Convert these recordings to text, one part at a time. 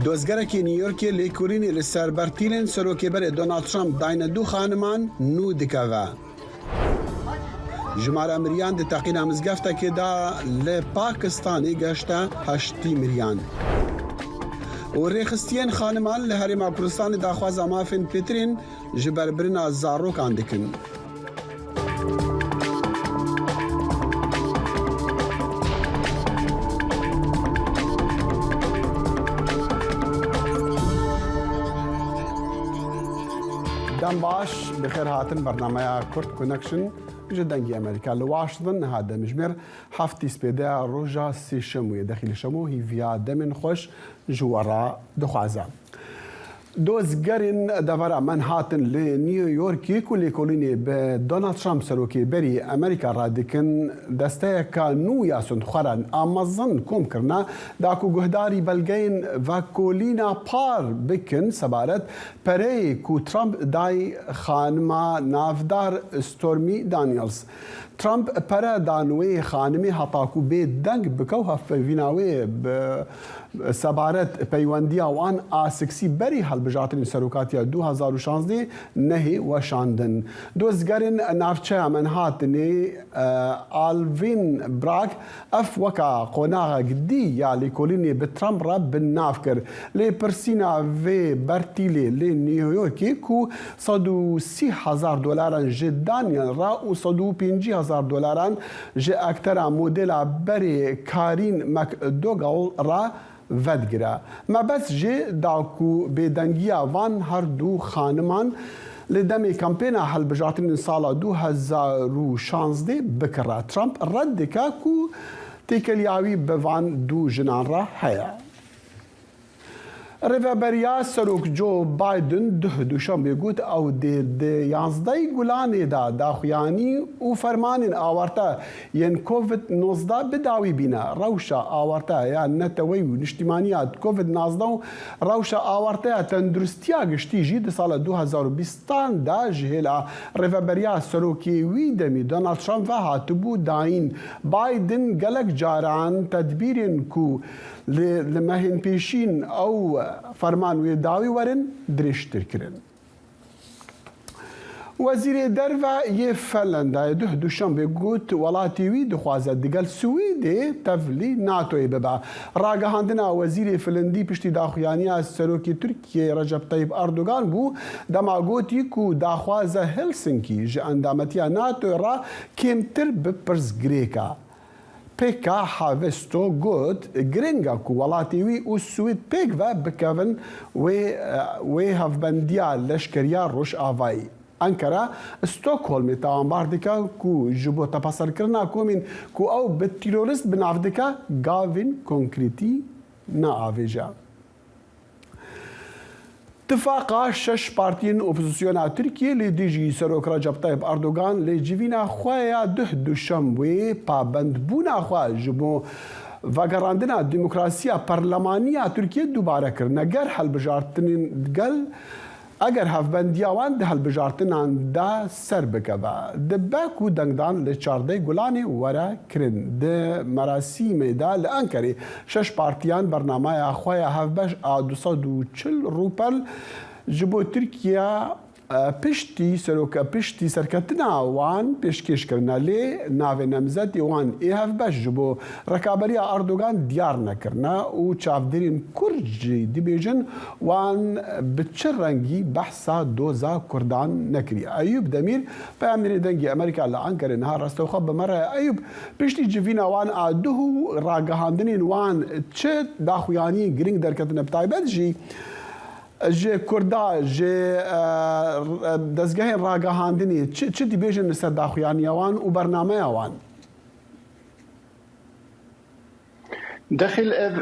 دۆزگەرێکی نیویۆرکی لێکۆڵینی لەسەربەرتیلên سەرۆکێبەرê Donald Trump داینە دوو خانمان نû dikeve. Jimara miriyan di teqîna mizgeftekê de li Pakistanê geşte 8 miriyan. û rêxistiyên xaniman li Herêma Kurdistanê daxwaza mafên pêtirên ji ber birina zarokan dikin. دەم باش بخێر هاتن بەرنامەیە کورد کۆنەکشن ji dengê Amerîka li Washington niha demijmêr heftî spêdeya roja sêşemûyê dexîlê şemû hîviya demên xweş ji wera dixwaze. Dozgerên devera Manhattan li New Yorkê ku lêkolînê bi Donald Trump serokêberî Amerîka radikin desteyeka nû ya sondxweran amezin komkirina da ku guhdarî belgeyên vekolîna par bikin sebaret pereyê ku Trump dayê xanima navdar Stormy Daniels. Trump pere danwê xanimê heta ku bê deng bike û hevpevîna wê bi sebaret peywendiya wan a siksî berî helbijartinên serokatiya 2016 nehê weşandin. Dozgerên navçeya Manhattanê Alvin Bragg ev weka qonaxa gidî ya lêkolînê bi Trump re binnav kir. Lê pirsîna vê bertîlê lê New Yorkê ku $130,000 ji Daniel re û $150,000 ji ektera modela berê Karîn McDougal re vedgire. Mebez jê da ku bêdengiya van her du xaniman li demê kampêna helbijartinên sala 2016 bikire. Trump red dike ku têkeliya wî bi van du jinan re heye. Rêveberiya Serok Joe Biden duşanbê got ew dê di 11 Gulanê de daxuyanî û fermanên awarte yên COVID-19 bidawî bîne. Rewşa awarte ya netewey û niştimaniya COVID-19 û rewşa awarteya tenduristiya giştî jî di sala 2020 de ji hêla rêveberiya serokê wî demî Donald Trump ve hatibû dayîn. Biden gelek caran tedbîrên ku li mehên pêşîn ew ferman wê dawî werin dirêjtir kirin. Wezîrê derve yê Finlandayê duşanbê got welatê wî dixwaze digel Swêdê tevlî NATOyê bibe. Ragihandina wezîrê Finlandî piştî daxuyaniya serokê Tirkiyeyê Recep Tayyip Erdogan bû dema gotî ku daxwaza Helsinki ji endametiya NATOyê re kêmtir bi pirsgirêka. Pêka Havisto got giring e ku welatê wî û Swêd pêk ve bikevin wê hevbendiya leşkeriya Rojavayê. Ankara Stockholmê tawanbar dike ku ji bo tepeserkirina komên ku ew bi terorîst binav dike gavên konkrêtî neavêje. Tifaka şeş partiyên opozisyona Tirkiye lê dijî Serok Recep Tayyip Erdogan lê civîna xwe ya duşanbê pabendbûna xwe ji bo vegerandina demokrasiya parlemaniya Tirkiye dubare kirin. Eger helbijartinên gel eger hevbendiya wan di helbijartinan de ser bikeve. Dibe ku dengdan li 14 Gulanê were kirin. Di merasîmê de li Enkerê şeş partiyan bernamaya xwe ya hevbeş a 240 rûpel ji bo Tirkiye piştî serketina wan pêşkêş kirine lê navê nemzetê wan ê hevbeş ji bo rekaberiya Erdogan diyar nekirine û çavdêrên Kurd jî dibêjin wan bi çi rengî behsa doza Kurdan nekiriye. Eyûb Demîr peyamberê dengê Amerîka li Enkerê niha rastewxwe bi me re Eyûb piştî civîna wan a duh û ragihandinên wan çi daxuyaniyên giring derketine bi taybet jî ji Kurda ji dezgehên ragihandinê çi dibêjin li ser daxuyaniya wan û bernameya wan? Dexil ev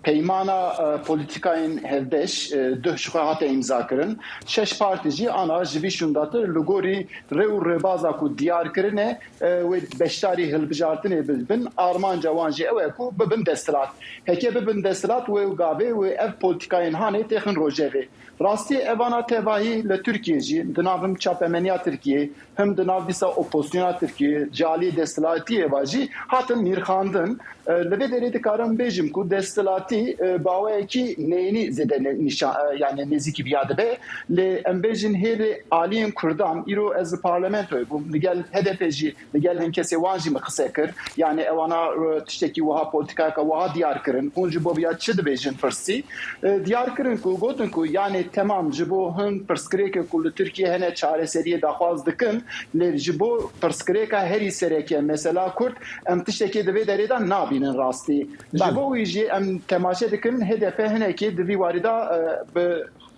peymana polîtikayên hevbeş duh ji xwe hate îmza kirin. Şeş partî jî ana ji vî şundatir li gorî rê û rêbaza ku diyar kirine wê beşdarî hilbijartinê bibin armanca wan jî ew e ku bibin desthilat. Heke bibin desthilat wê gavê wê ev polîtikayên hanê têxin rojevê. Rastî evana tevahî li Tirkiye jî di nav him çapemeniya Tirkiye him di nav dîsa opozisyona Tirkiye calî desthilatiyê ve jî hatin nîrxandin. Li vê derê dikarim bêjim ku desthilatî راستي باويكي نيني زد نشان يعني نزيكي بياد به لامبيجن هيري عالين كردان ايرو از بارلمنتو نقال هدف جي نقال هم كسي وانجي مخسكر يعني اوانا تشتكي وها بوليتيكا وها ديار كرن كون جبو بياد شد بيجن فرسي ديار كرن كو غوتن كو يعني تمام جبو هم برسكريك كل تركيا هنا چاره سريه داخواز دكن لجبو برسكريكا هري سريكه مثلا كرد ام تشتكي دبي دريدا نابين راستي جبو يجي ام تماشا دكن هدف هنا كي دبي وارده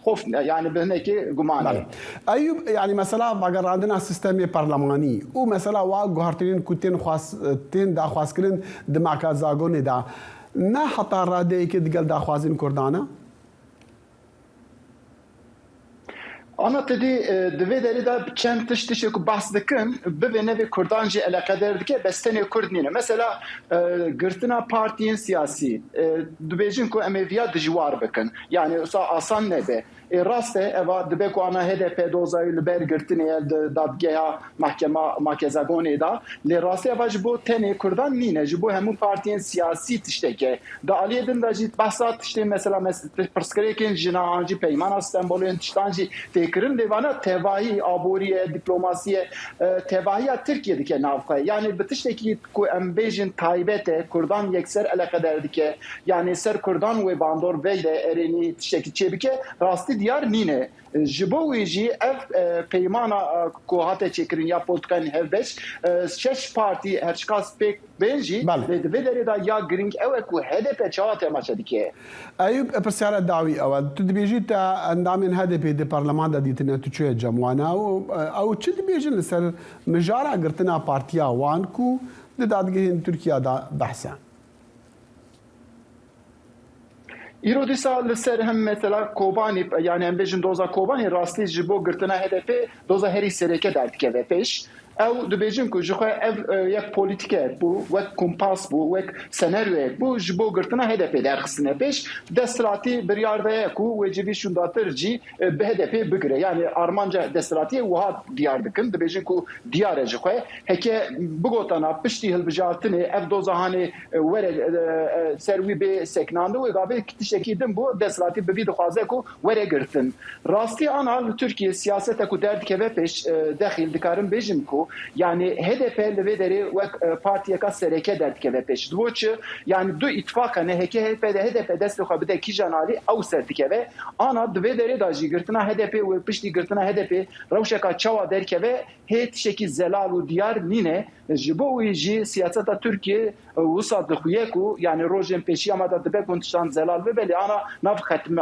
خوف يعني بهناك قمانه ايوب يعني مثلا اگر عندنا سيستم برلماني ومثلا واغارتين كوتين خاصتين دا خاصكن دماكا زاغون دا نا حتى رادي كد قال دا خوازين كردانا انا تدي دوی داری دا چند تشتشی که بحث دکن ببینه به کردانجی علاقه دارد بس تنه کرد نینه مثلا گرتنا پارتیین سیاسی دوبیجین که امیویا دجوار بکن یعنی آسان نبه راسته اوا دبه کو انا HDP دوزای لبر گرتنه دادگاه محکمه مرکزگونه دا لراسته اوا جبو تنه کردان نینه جبو همون پارتیین سیاسی تشتکه دا علیدن دا جیت بحثات تشته مثلا پرسکریکن جناهانجی پیمان استانبولین تشتانجی تکرین دیوانا تواهی آبوری دیپلماسی تواهی ترکیه دیگه نافقه یعنی بتشتکی کو امبیجن تایبته کردان یکسر علاقه دردیکه یعنی سر کردان و باندور ویده ارینی تشتکی چه بکه راستی دیار نینه جبوی جی اف پیمانا کوهات چکرین یا پولتکان هفبش شش پارتی هرچکاس پیک بنجی لدوی دا یا گرینگ اوه کو HDP چهات ماشه دیگه ایوب پرسیار دعوی اول تو دبیجی تا اندامین HDP دی پارلمان دا دیتنه تو چه جمعانا او چه دبیجی لسر مجارا گرتنا پارتیا وان کو دادگهین ترکیه دا بحثا ایرو دیسا لسر هم مثلا کوبانی يعني هم بيجن دوزا کوبانی راستی جبو گرتنا HDP دوزا هری سرکه درد که پیش او دبیجن کو جخوا یک پولیتیکه بو وک کمپاس بو وک سناریو بو جبو گرتنا HDP در خصنه پیش دستراتی بریارده کو وجبی شونداتر جی به HDP بگره یعنی ارمانجا دستراتی وها دیار دکن دبیجن کو دیار جخوا هکه بگوتانا پشتی هلبجاتنه اف دوزهانه ور سروی به سکناندو و گابه کتشکی دم بو دستراتی به وید خوازه کو ور گرتن راستی آن ترکیه سیاست کو درد که پیش داخل دکارم بیجن کو يعني HDP لبدري وك بارتيا كسركه درد كه پیش دوچ يعني دو اتفاق نه هكه HDP دست خو بده کی جنالي او سرتكه انا دويدري داجي گرتنا HDP و پشتي گرتنا HDP روشكا چوا در كه هيت شكي زلال و ديار نينه جبو يجي سياسه تركيا وصاد خويكو يعني روجن پیشي اما دبه كنتشان زلال ببلي انا ناف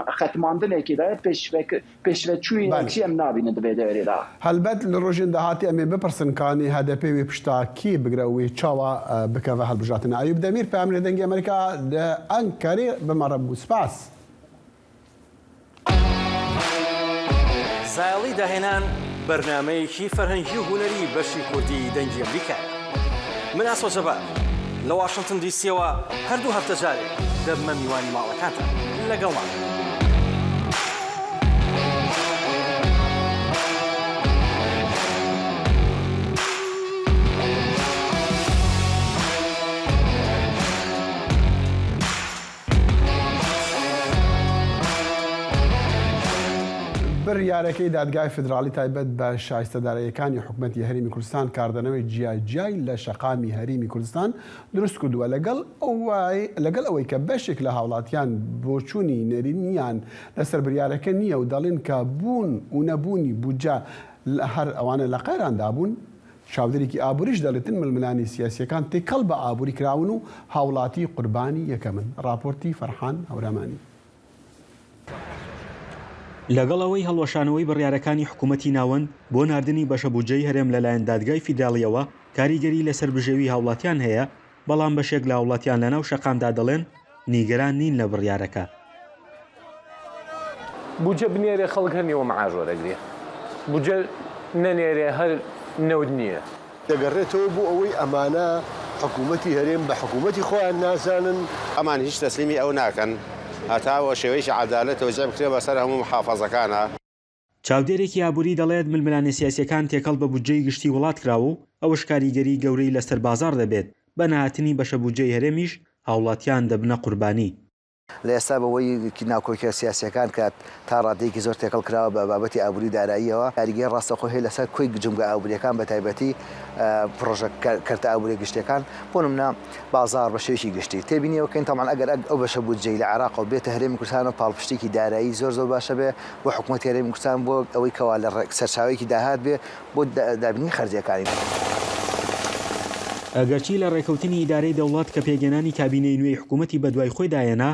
ختماندنه كده پیش و چوي چي ام نابين دويدري دا هل بد لروجن دهاتي ام بپرسن كاني HDP و پشتا کی بگروي چاوا بكوا هالبجاتنا ايوب دمير بامر دنگي امريكا ده انكاري بمرب سپاس زایلی داهێنان بەرنامەیەکی فەرهەنگی و هونەری بەشی کوردی دەنگی ئەمریکا من ئاسۆ جەبار لە واشنگتن دیسیەوە هەردوو هەفتە جارێک دەبمە میوانی ماڵەکانتان لەگەڵمان بڕیارەکەی دادگای فدرالی تایبەت بە شایستەدارەیەکانی حکوومەتی هەرێمی کوردستان کاردەنەوەی جیای لە شەقامی هەرێمی کوردستان دروست کردووە لەگەڵ ئەوەی کە بەشێک لە هاوڵاتیان بۆچوونی نەرینیان لەسەر بڕیارەکە نییە و دەڵێن کە بوون و نەبوونی بودجە هەر ئەوانە لە قەیراندا بوون چاودێرێکی ئابووریش دەڵێتن ململانی سیاسیەکان تێکەڵ بە ئابووری کراون و هاوڵاتی قوربانی یەکەمن راپۆرتی فەرحان هەورامانی لەگەڵ ئەوەی هەڵوەشانەوەی بڕیارەکانی حکوومەتی ناوەند بۆ ناردنی بەشە بودجەی هەرێم لەلایەن دادگای فیدراڵیەوە کاریگەری لەسەر بژێوی هاوڵاتیان هەیە بەڵام بەشێک لە هاوڵاتیان لەناو شەقامدا دەڵێن نیگەران نین لە بڕیارەکە بودجە بنێرێ خەڵک هەرنیەوە مەعاژۆرەگرێ بودجە نەنێرێ هەر نەود نییە دەگەڕێتەوە بۆ ئەوەی ئەمانە حکوومەتی هەرێم بە حکوومەتی خۆیان نازانن ئەمان هیچ تەسلیمی ئەو ناکەن هەتاوە شێوەیەکی عەدالەتەوە جێ بکرێ بەسەر هەموو محافەزەکانە چاودێرێکی ئابووری دەڵێت ململانی سیاسیەکان تێکەڵ بە بودجەی گشتی وڵات کراوە و ئەوەش کاریگەری گەورەی لەسەر بازار دەبێت بە نەهاتنی بەشە بودجەی هەرێمیش هاوڵاتیان دەبنە قوربانی لە ئێستا بەوەی ناوکۆکیە سیاسیەکان کە تا ڕادەیەکی زۆر تێکەڵ کراوە بە بابەتی ئابووری داراییەوە کاریگەری ڕاستەوخۆ هەیە لەسەر کۆی جومگە ئابووریەکان بە تایبەتی پرۆژە کەرتە ئابووری گشتیەکان بۆ نمونە بازار بە شێوەیەکی گشتی تێبینیەوە کەین تەمان ئەگەر ئەو بەشە بودجەی لە عێراق و بێتە هەرێمی کوردستان و پاڵپشتێکی دارایی زۆر باشە بێ بۆ حکوومەتی هەرێمی کوردستان بۆ ئەوەی کەوا لە سەرچاوەیەکی داهات بێ بۆ دابینی خەرجیەکانی. ئەگەرچی لە ڕێکەوتنی ئیدارەی دەوڵات کە پێگەنانی کابینەی نوێی حکوومەتی بەدوای خۆی دایەنا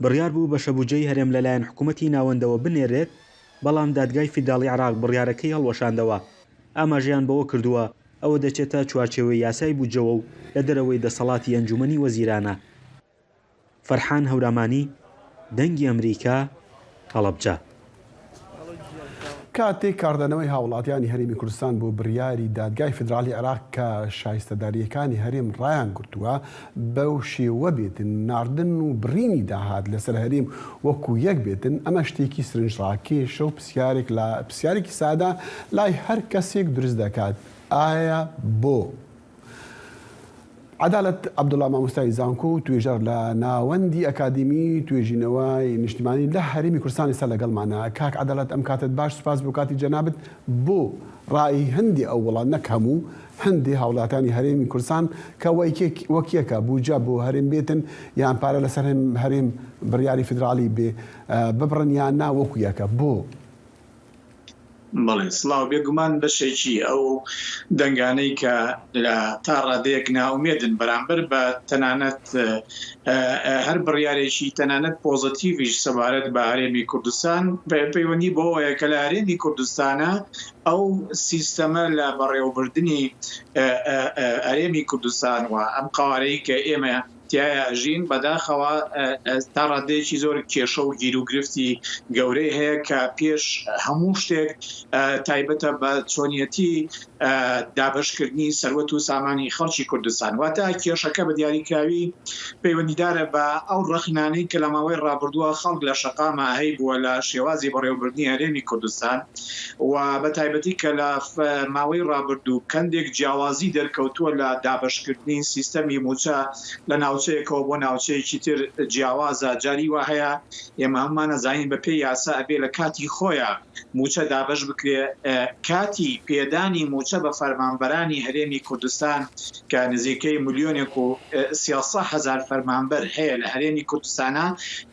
بڕیار بوو بەشە بودجەی هەرێم لەلایەن حکوومەتی ناوەندەوە بنێرێت، بەڵام دادگای فیدراڵی عێراق بڕیارەکەی هەڵوەشاندەوە. ئاماژیان بەوە کردووە ئەوە دەچێتە چوارچێوەی یاسای بودجەوە و لە دەرەوەی دەسەڵاتی ئەنجومەنی وەزیرانە. فەرحان هەورامانی، دەنگی ئەمریکا، هەڵەبجە. کاتێک کاردانەوەی هاوڵاتیانی هەرێمی کوردستان بۆ بڕیاری دادگای فیدراڵی عێراق کە شایستەداریەکانی هەرێم ڕایان گرتووە بەو شێوە بێتن ناردن و بڕینی داهات لەسەر هەرێم وەکو یەک بێتن، ئەمە شتێکی سرنجڕاکێشە و پرسیارێکی سادا لای هەر کەسێک دروست دەکات. ئایا بۆ؟ عەدالەت عەبدوڵڵا مامۆستای زانکۆ توێژەر لە ناوەندی ئەکادیمی توێژینەوەی نیشتیمانی لە هەرێمی کوردستان ئێستا لەگەڵمانە. کاک عەدالەت ئەم کاتت باش، سوپاس بۆ کاتی جەنابەت. بۆ ڕای هەندی ئەو وڵات نەک هەموو هەندی هاوڵاتیانی هەرێمی کوردستان کە وەکیەکە بوجە بۆ هەرێم بێتن یان پارە لەسەر هەرێم بڕیاری فیدراڵی بێ ببڕن یان نا وەکو یەکە بۆ؟ بەڵێ سڵاو بێگومان بەشێکی ئەو دەنگانەی کە لە تا ڕادەیەک ناومێدن بەرامبەر بە تەنانەت هەر بڕیارێکی تەنانەت پۆزتیڤیش سەبارەت بە هەرێمی کوردستان پەیوەندی بۆەیە کە لە هەرێمی کوردستانە ئەو سیستەمە لە بەڕێوەبردننی هەرێمی کوردستان و ئەم قوارەی کە ئێمە تایە ئەژین بەداخەوە تا ڕادەیەکی زۆر کێشە و گیر و گرفتی گەورەی هەیە کە پێش هەموو شتێک تایبەتە بە چۆنیەتی دابشکردنی سەروەت و سامانی خەڵکی کوردستان. واتە کێشەکە بە دیاریکراوی پەیوەندیدارە بە ئەو ڕەخنانەی کە لە ماوەی ڕابردووە خەڵک لە شەقامە هەی بووە لە شێوازی بەڕێوەبردننی هەرێمی کوردستان و بە تایبەتی کە لە ماوەی ڕابردوو کەندێک جیاوازی دەرکەوتووە لە دابشکردنی سیستەمی موچە لە ناوچەیەکەوە بۆ ناوچەیەکی تر جیاوازە. جاری وا هەیە ئێمە هەممان نەزانین بە پێی یاسا ئەبێ لە کاتی خۆیان موچە دابش بکرێ. کاتی پێدانی موچە بە فەرمانبەرانی هەرێمی کوردستان کە نزیکەی ملیۆنێک و 300,000 فەرمانبەر هەیە لە هەرێمی کوردستانە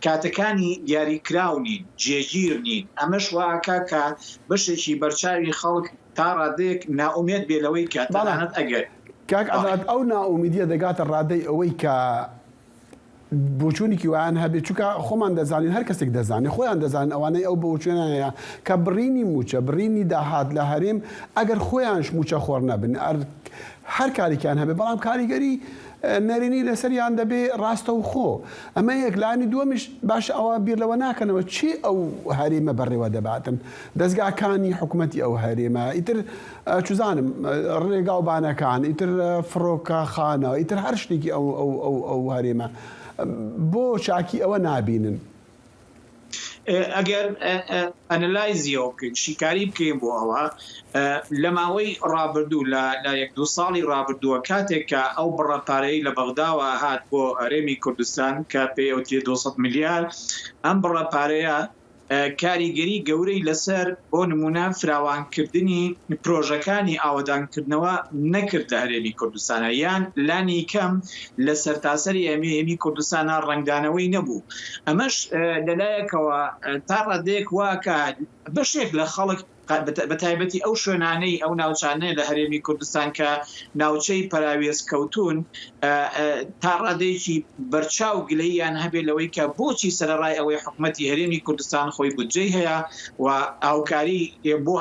کاتەکانی دیاریکراو نین، جێگیر نین. ئەمەش واکە کە بەشێکی بەرچاوی خەڵک تا ڕادەیەک ناومێت بێ لەوەی کە تەنانەت ئەگەر کاک عەدالەت ئەو ناومیدیە دەگاتە ڕادەی ئەوەی کە بۆچوونێکی وایان هەبێت، چونکە خۆمان دەزانین هەر کەسێک دەزانێت خۆیان دەزانین ئەوانەی ئەو بۆچوێنە هەیە کە بڕینی موچە بڕینی داهات لە هەرێم ئەگەر خۆیانش موچە خۆر نەبن هەر کارێکیان هەبێت، بەڵام کاریگەری نەرینی لەسەریان دەبێ ڕاستە و خۆ. ئەمە یەک لانی دووەمیش باش ئەوە بیرلەوە ناکەنەوە چی ئەو هەرێمە بەڕێوە دەباتن دەستگاکانی حکوومەتی ئەو هەرێمە ئیتر چزانم ڕێگاوبانەکان ئیتر فڕۆکە خانە ئیتر هەر شتێکی ئەو هەرێمە بۆ چاکی ئەوە نابینن. ئەگەر ئەنەلایزیەوە بکەین شیکاری بکەین بۆ ئەوە لە ماوەی ڕابردوو لە 1-2 ساڵی ڕابردووە کاتێک کە ئەو بڕەپارەی لە بەغداوە هات بۆ هەرێمی کوردستان کە پێوتی 200 میلیار ئەم بڕەپارەیە کاریگەری گەورەی لەسەر بۆ نمونە فراوانکردنی پرۆژەکانی ئاوەدانکردنەوە نەکرد لە هەرێمی کوردستانە یان لانی کەم لە سەرتاسەری ئەمێمی کوردستانە ڕنگدانەوەی نەبوو. ئەمەش لەلایەکەوە تا ڕادەیەک واکە بەشێک لە خەڵک بە تایبەتی ئەو شوێنانەی ئەو ناوچانەیە لە هەرێمی کوردستان کە ناوچەی پەراوێز کەوتون تا ڕادەیەکی بەرچاو گلەییان هەبێت لەوەی کە بۆچی سەرڕای ئەوەی حکوومەتی هەرێمی کوردستان خۆی بودجەی هەیە و ئاوکاری بۆ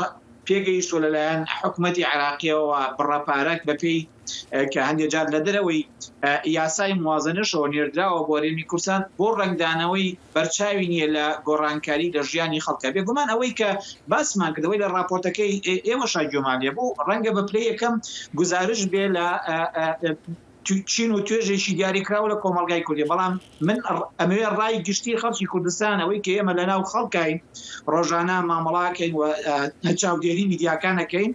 پێگەیشتۆ لەلایەن حکوومەتی عێراقیەوە بڕەپارەك بەپێی کە هەندێک جار لە دەرەوەی یاسای موازنەشەوە نێردراوە بۆ هەرێمی کوردستان بۆ ڕنگدانەوەی بەرچاوی نییە لە گۆڕانکاری لە ژیانی خەڵکە. بێگومان ئەوەی کە باسمان کردەوەی لە راپۆرتەکەی ئێمە شاگومانیە بۆ ڕەنگە بە پلەی یەکەم گزارش بێ لە چین و توێژێکی دیاریکراوە لە کۆمەڵگای کوردی، بەڵام من ئەمەوێ ڕای گشتی خەڵکی کوردستان ئەوەی کە ئێمە لە ناو خەڵکین ڕۆژانە مامەڵاکەین و چاودێری میدیاکانەکەین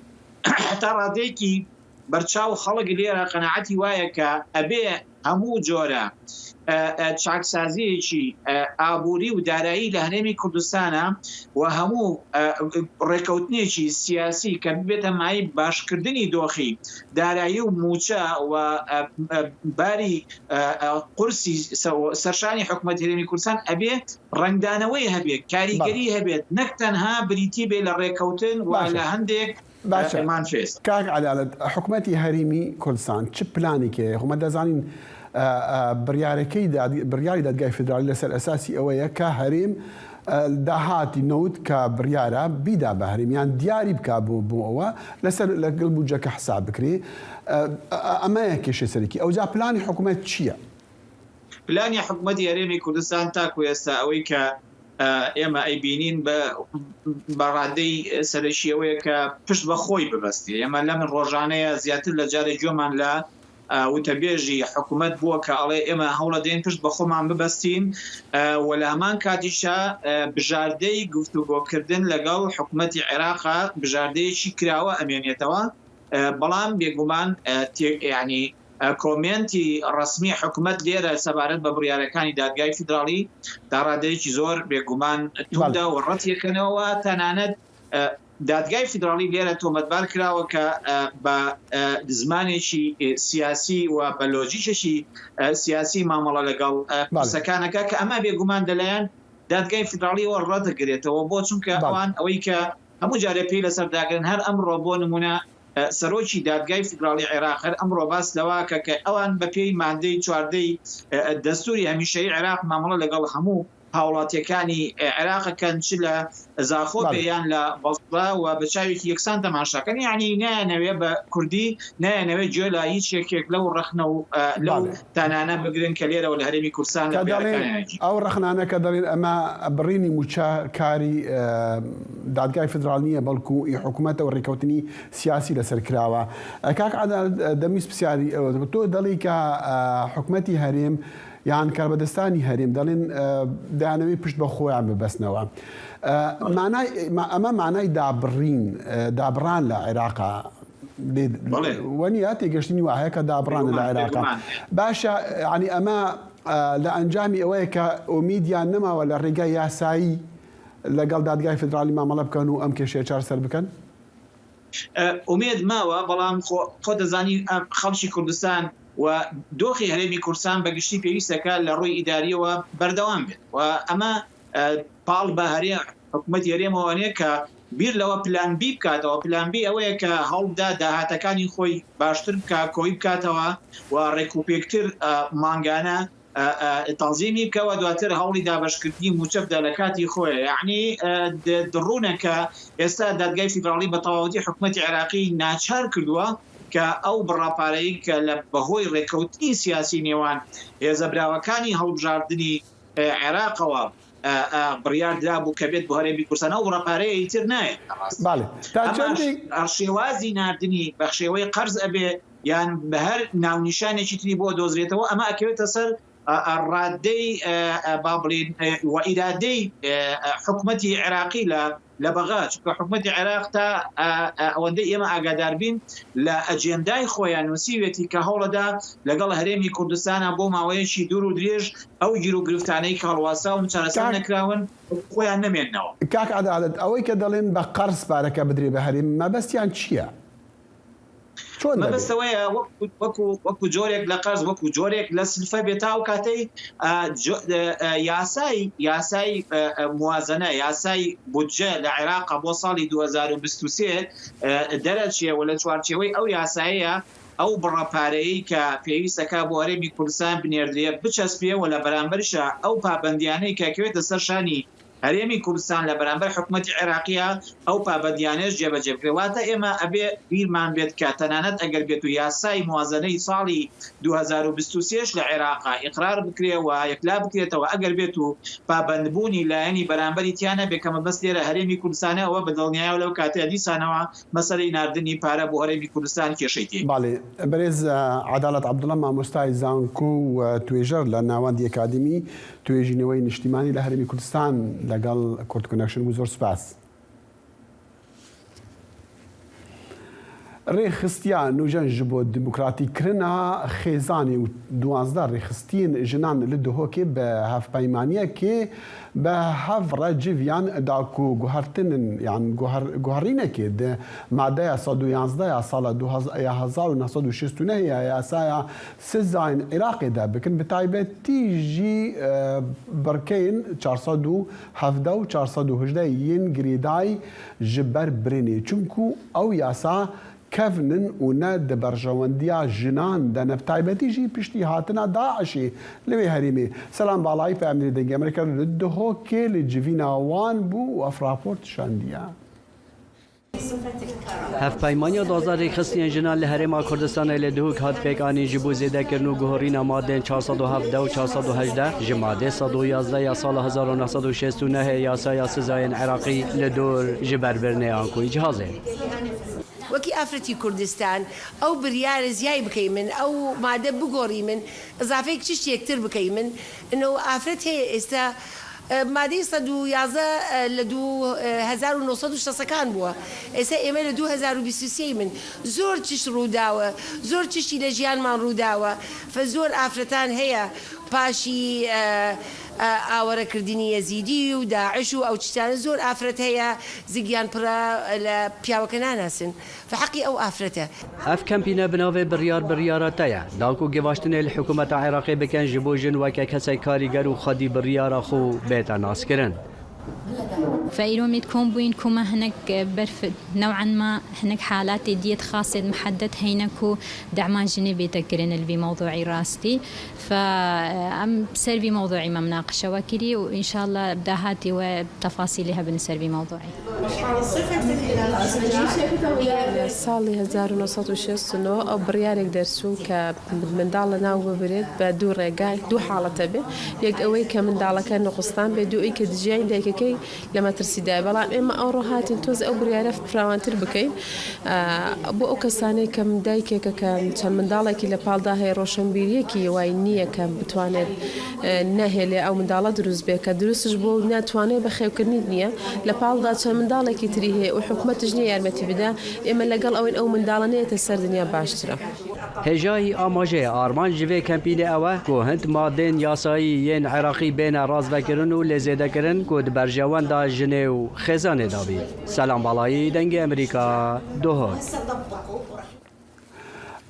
تا ڕادەیەکی بەرچاو خەڵک لێرە قەناعەتی وایە کە ئەبێ هەموو جۆرە چاکسازیەکی ئابووری و دارایی لە هەرێمی کوردستانە و هەموو ڕێکەوتنێکی سیاسی کە ببێتە مای باشکردنی دۆخی دارایی و موچە و باری قورسی سەرشانی حکوومەت هەرێمی کوردستان ئەبێ ڕنگدانەوەی هەبێت کاریگەری هەبێت نەک تەنها بریتی بێ لە ڕێکەوتن و لە هەندێک مانفێست. کاک عەدالەت حکوومەتی هەرێمی کوردستان چ پلانێکە حکوومەت دەزانین بڕیاری دادگای فیدرالی لەسەر ئەساسی ئەوەیە کە هەرێم داهاتی نەوت کە بڕیارە بیدا بە هەرێمیان دیاری بک بۆ ئەوە لەسەر لەگەڵ بودجەکە حساب بکرێ ئەمەیە کێشە سەرێکی ئەوجا پلانی حکوومەت چییە؟ پلانی حکوومەتی هەرێمی کوردستان تاکو ئێستا ئەوەی کە ئێمە ئەیبینین بە ڕادەی سەرشیەوەیە کە پشت بە خۆی ببەستی ئێمە لە من ڕۆژانەیە زیاتر لە جارێک گوێمان لە وتەبێژی حکوومەت بووە کە ئەڵێ ئێمە هەوڵە دێن پشت بە خۆمان ببەستین و لە هەمان کاتیشە بژاردەی گفتوگۆکردن لەگەڵ حکوومەتی عێراقا بژاردەیەکی کراوە ئەمێنێتەوە بەڵام بێگومان ینی کۆمنتی ڕسمی حکوومەت لێرە سەبارەت بە بڕیارەکانی دادگای فیدرالی داڕادەیەکی زۆر بێگومان تودا و ڕەتیەکەنەوە تەنانەت دادگای فیدرالی لێرە تۆمەتبار کراوە کە بە زمانێکی سیاسی و بە لۆجیکێکی سیاسی مامەڵە لەگەڵ پرسەکانەکە کە ئەمە بێگومان دەلایەن دادگای فیدرالیەوە ڕەتەگرێتەوە بۆ چونکە ئەوان ئەوەی کە هەموو جارێ پێی لەسەرداگرن هەر ئەمڕۆ بۆ نمونە سەرۆکی دادگای فیدرالی عێراق هەر ئەمڕۆ باس لەواکە کە ئەوان بە پێی مادەی 14 دەستوری هەمیشەیی عێراق مامەڵە لەگەڵ هەموو هاوڵاتیەکانی عێراقەکەن چ لە زاخۆ بێیان لە بەڵا و بە چاوێکی یەکسان تەماشاکەن یعنی نایەنەوێ بە کوردی نایەنەوەی گوێ لە هیچ یەکێک لەو ڕەخنە و لەو تانانە بگرن کە لێرەوە لە هەرێمی کوردستان ئەو ڕەخنانە کە دەڵێن ئەمە بڕینی موچە کاری دادگای فیدرال نییە بەڵکو حکوومەتە و ڕێکەوتنی سیاسی لەسەر کراوە. کاک عەدالەت دەمیست پرسیاری تۆ دەڵی کە حکوومەتی هەرێم یان کاربەدەستانی هەرێم دەڵێن دایانەوەی پشت بە خۆیان ببەستنەوە. ئەمە مانای دابڕان لە عێراقا وەنیە تێگەشتنی وایە کە دابڕان لە عێراقا باشە عنی ئەمە لە ئەنجامی ئەوەیە کە ئومیدیان نەماوە لە ڕێگای یاسایی لەگەڵ دادگای فیدرالی مامەڵە بکەن و ئەم کێشەیە چارەسەر بکەن؟ ئومێد ماوە بەڵام خۆ دەزانی خەڵکی کوردستان و دۆخی هەرێمی کوردستان بەگشتی پێویستەکە لە ڕووی ئیداریەوە بەردەوام بێت و ئەمە پاڵ بە حکوومەتی هەرێمەوەنەیە کە بیر لەوە پلان بی بکاتەوە پلان بی ئەوەیە کە هەڵدا داهاتەکانی خۆی باشتر بکە کۆی بکاتەوە و ڕێکوپێکتر مانگانە تەنزیمی بکەوە دواتر هەوڵی دابەشکردنی موچەفدا لە کاتی خۆی یعنی دڕوونەکە ئێستا دادگای فیدرالی بە تەواوەتی حکوومەتی عێراقی ناچار کردووە کە ئەو بڕاپارەی کە لە بەهۆی ڕێکەوتنی سیاسی نێوان هێزەبراوەکانی هەڵبژاردننی عێراقەوە بڕیاردرا بوو کە بێت بۆ هەرێمی کوردستان ئەو بڕاپارەیە تر نایێت شێوازی ناردنی بە شێوەی قەرز ئەبێ یان بە هەر ناونیشانێکی تری بۆ دۆزرێتەوە ئەمە ئەکەوێتە سەر ڕادەی با بڵین و ئیرادەی حکوومەتی عێراقی لە بەغا چونکە حکوومەتی عێراق تا ئەوەندەی ئێمە ئاگادار بین لە ئەجێندای خۆیان نووسیوێتی کە هەوڵەدا لەگەڵ هەرێمی کوردستانە بۆ ماوەیەکی دوور و درێژ ئەو گیر و گرفتانەی کاڵواسا و چارەسەر نەکراون خۆیان نەمێننەوە. کاک عەدالەت ئەوەی کە دەڵێن بە قەرز پارەکە بدرێ بە هەرێم مەبەستیان چییە؟ مەبەستەوەیە وەکو جۆرێک لە قەرز وەکو جۆرێک لە سلفە بێتا و کاتەی یاسای موازنە یاسای بودجە لە عێراق بۆ ساڵی 2023 دەرەچیەوە لە چوارچێوەی ئەو یاسایەیە ئەو بڕاپارەیەی کە پێویستەکە بۆ هەرێمی کوردستان بنێردرێ بچەسپێەوە لە بەرامبەرشە ئەو پابەندیانەی کە کەوێتە سەر شانی هەرێمی کوردستان لە بەرامبەر حکوومەتی عێراقیە ئەو پابەندیانەش جێبەجێ بکرێواتە ئێمە ئەبێ بیرمان بێت کە تەنانەت ئەگەر بێت و یاسای موازنەی ساڵی 2023 لە عێراقا ئیقرار بکرێەوە یەکلا بکرێتەوە ئەگەر بێت و پابەندبوونی لایەنی بەرامبەری تیانە بێکەمە بەست لێرە هەرێمی کوردستانەوە بەدڵنیایە لەو کاتەیە دیسانەوە مەسەلەی ناردنی پارە بۆ هەرێمی کوردستان کێشەی تێ. باڵێ بەرێز عەدالەت عەبدوڵڵا مامۆستای زانکۆ و توێژەر لە ناوەندی ئەکادمی توێژینەوەی نیشتیمانی لە هەرێمی کوردستان لەگەڵ کورد کۆنەکشن و زۆر سپاس. ڕێخستیان نوژەن ji بۆ دیموکراتیکردنا خێزانی و 12 ڕێخستین ژنان li dihokê bi hevpeymaniyeké bi hev re civyan da ku guhertinin yan guherînekê di madeya 111 ya sala 1969 ya yasaya Sizayên Iraqê de bikin bi taybetî jî berkeyên 417 û 418 yên girêdayî ji ber birênê çunku ew yasa kevnin û ne di berjewendiya jinan de nebtaybetî jî piştî hatina Daişê li wê herêmê. Selam balayî Peyamberî Dengê Amerîka li dihokê li civîna wan bû û ev raport şandiye. Hevpeymaniya dozarê xistiyên jinan li Herêma Kurdistanê li dihok hat pêkanîn ji bo zêdekirin û guherîna madeyên 417 û 418 ji madê 111 ya sala 1969 yasaya Sizayên Iraqî li dor ji ber birnê Ankûyî cihazê. وەکی ئافرەتی کوردستان ئەو بریارە زیای بکەی من ئەو مادە بگۆڕی من ئەزافەیەک چ شتێکتر بکەی من ئەو ئافرەت هەیە ئێستا مادەی 111 لە 1960ەکان بووە ئێستا ئێمە لە 2023 من زۆر تشت ڕووداوە زۆر تشتی لە ژیانمان ڕووداوە زۆر ئافرەتان هەیە پاشی ئاوەرەکردنی یەزیدی و داعش و ئەو چتانە زۆر ئافرەت هەیە زگیان پڕە لە پیاوەکە ناناسن فحەقی ئەو ئافرەتە ئەف کەمپینە بناوێ بڕیارەتەیە داوک و گەواشتنێ لە حکوومەتە عێراقی بکەن ji بۆ ژن وەکە کەسێک کاریگەر و خەدی بڕیارە خۆ بێتە ناسکردن. فإيرومي تكون بوين كوما هناك برف نوعا ما هناك حالات ديت خاصة محدد هينكو دعمان جنبي تكرن اللي بموضوعي راستي فأم سيرفي موضوعي ما مناقشة وكري وإن شاء الله بداهاتي وتفاصيلها بنسير بموضوعي. ساڵی 1969 ئەو بڕیارێک دەرچوو کە منداڵە ناو ببرێت بە دوو ڕێگای دوو حاڵەتە بێ یەک ئەوەی کە منداڵەکە نقستان بێ دوو ئەوی کە دژیانی دایکەکەی لە مەترسیدای بەڵام ئێمە ئەوڕۆ هاتین تۆز ئەو بڕیارە فراوانتر بکەین بۆ ئەو کەسانەی کە دایکێکە کە چەند منداڵێکی لە پاڵدا هەیە ڕۆشنبیریەکی وای نییە کە بتوانێت نەهێلێ ئەو منداڵە دروست بێ کە دروستش بۆ ناتوانێت بە خێوکردنی نییە لە پاڵدا چەند منداڵێکی تری هەیە و حکوومەتش نییە یارمەتی بدا ئێمە لەگەڵ ئەوەی ئەو منداڵانەیەتە سەر دنیا باشترە. هێژایی ئاماژەیە ئارمان ji vê kempînê ew e ku hind madên yasayî yên Iraqî bêne razvekirin û lêzêdekirin ku di berjewenda jinê û xêzanê dabî. Selam balayî Dengê Amerîka Dohor.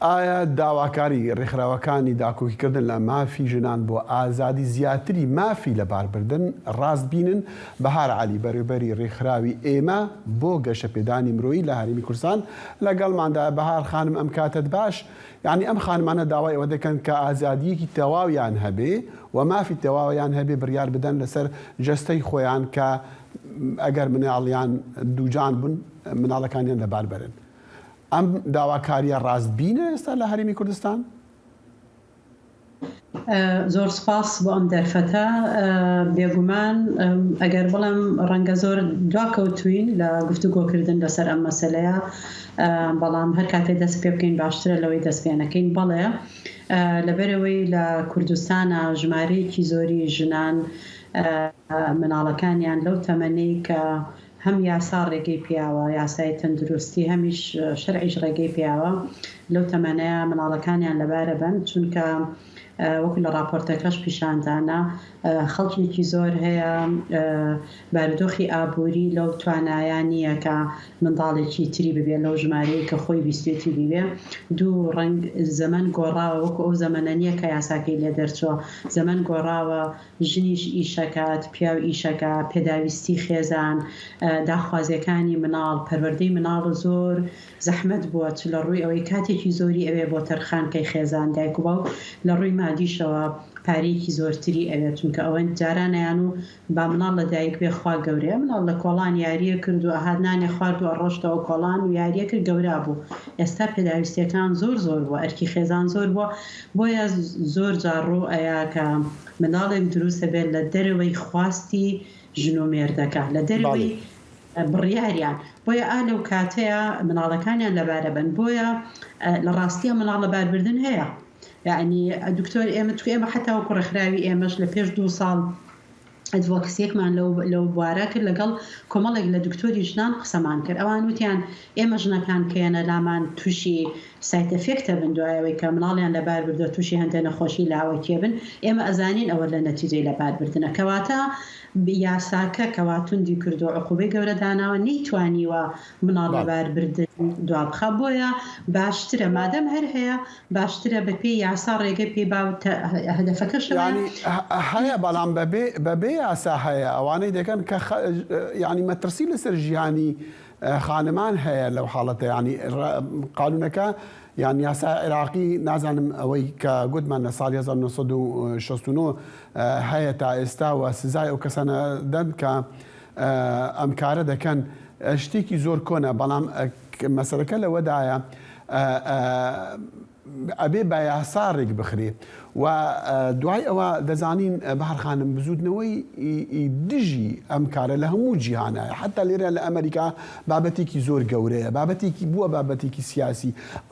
ئایا داواکاری ڕێکخراوەکانی داکۆکیکردن لە مافی ژنان بۆ ئازادی زیاتری مافی لەباربردن ڕاست بینن بەهار عەلی بەڕێوەبەری ڕێکخراوی ئێمە بۆ گەشەپێدانی مرۆیی لە هەرێمی کوردستان لەگەڵماندا بەهار خانم ئەم کاتت باش یعنی ئەم خانمانە داوای ئەوە دەکەن کە ئازادیەکی تەواویان هەبێ و مافی تەواویان هەبێ بڕیار بدەن لەسەر جەستەی خۆیان کە ئەگەر مناڵیان دووجان بوون مناڵەکانیان لەباربەرن. ئەم داواکاریە ڕاستبینە ئێستا لە هەرێمی کوردستان؟ زۆر سپاس بۆ ئەم دەرفەتە بێگومان ئەگەر بڵم ڕەنگە زۆر دواکەوتوین لە گفتوگۆکردن لەسەر ئەم مەسەلەیە بەڵام هەر کاتێ دەست پێ بکەین باشترە لەوەی دەست پێ نەکەین بەڵێ لەبەرەوەی لە کوردستانە ژمارەیەکی زۆری ژنان مناڵەکانیان لەو تەمەنەی کە هەم یاسا ڕێگەی پیاوە یاسای تەندروستی هەمیش شەرعیش ڕێگەی پیاوە لەو تەمەنەیە مناڵەکانیان لەبارە بن چونکە وەکو لە راپۆرتەکەش پیشاندانە خەڵکێکی زۆر هەیە بارودۆخی ئابووری لەو توانایانیە کە منداڵێکی تری ببێ لەو ژمارەیە کە خۆی بیستێتی ببێ دوو ڕنگ زەمن گۆڕاوە وەکو ئەو زەمەنە نییە کە یاساکەی لێ دەرچووە زەمن گۆڕاوە ژنیش ئیشەکات پیاو ئیشەکە پێداویستی خێزان داخوازیەکانی مناڵ پەروەردەی مناڵ زۆر زەحمەت بووە چ لە ڕووی ئەوەی کاتێکی زۆری ئەوێ بۆ تەرخانکەی خێزان دایک و باوک لە ڕووی مادیشەوە پارەیەکی زۆرتری ئەوێت چونکە ئەوەن جارانیان و با مناڵ لە دایک بێ خوا گەورەیە مناڵ لە کۆڵان یاریە کرد و ئەهات نانێ خوارد و ڕۆشتەوە کۆڵان و یاریە کرد گەورە بوو ئێستا پێداویستیەکان زۆر بووە ئەرکی خێزان زۆر بووە بۆیە زۆر جاڕوو ئەیە کە مناڵێک دروستە بێت لە دەرەوەی خواستی ژن و مێردەکە لە دەرەوەی بڕیاریان بۆیە ئا لەو کاتەیە مناڵەکانیان لەبارە بن بۆیە لە ڕاستیە مناڵ لەباربردن هەیە یعنی دکتۆر ئێمە حتا وەکو ڕێکخراوی ئێمەش لە پێش 2 ساڵ ئەدڤۆکسیەکمان لەو بوارە کرد لەگەڵ کۆمەڵێک لە دکتۆری ژنان قسەمان کرد ئەوان وتیان ئێمە ژنەکان کێنە لامان تووشی سایت ئەفێکتە بن دوایەوەی کە مناڵیان لەبار بردە تووشی هەندێک نەخۆشی لاوە کێبن ئێمە ئەزانین ئەوە لە نەتیجەی لەباربردنە کەواتە یاساکە کەواتوندی کردو عقوبەی گەورە داناوە نەیتوانیوە مناڵ لەباربردن دوابخە بۆیە باشترە مادەم هەر هەیە باشترە بە پێی یاسا ڕێگە پێی باوتە هەدەفەکەش هەیە بەڵام بەبێ یاسا هەیە ئەوانەی دەکەن کە ینی مەترسی لەسەر ژیانی خانمان هەیە لەو حاڵەتە ینی قانونەکە یان یاسا عێراقی نازانم ئەوەی کە گوتمان لە ساڵی 1969 هەیە تا ئێستا و سزای ئەو کەسانە دەن کە ئەم کارە دەکەن شتێکی زۆر کۆنە بەڵام مەسەلەکە لەوەدایە ئەبێ بە یاسا ڕێک بخرێ و دوای ئەوە دەزانین بەهەرخانم بزودنەوەی دژی ئەم کارە لە هەموو جیهانە حتا لێرە لە ئەمریکا بابەتێکی زۆر گەورەیە بابەتێکی بووە بابەتێکی سیاسی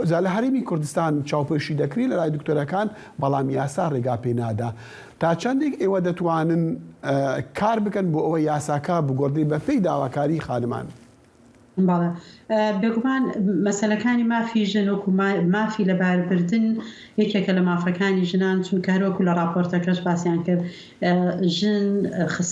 جا لە هەرێمی کوردستان چاوپێشی دەکرێت لە لای دکتۆرەکان بەڵام یاسا ڕێگا پێ نادا تا چەندێک ئێوە دەتوانن کار بکەن بۆ ئەوە یاساکە بگۆڕدەی بە پێی داواکاری خانمان باڵە بێگومان مەسەلەکانی مافی ژن وەکو مافی لەباربردن یەکێکە لە مافەکانی ژنان چون کارۆکو لە راپۆرتەکەش باسییان کرد ژن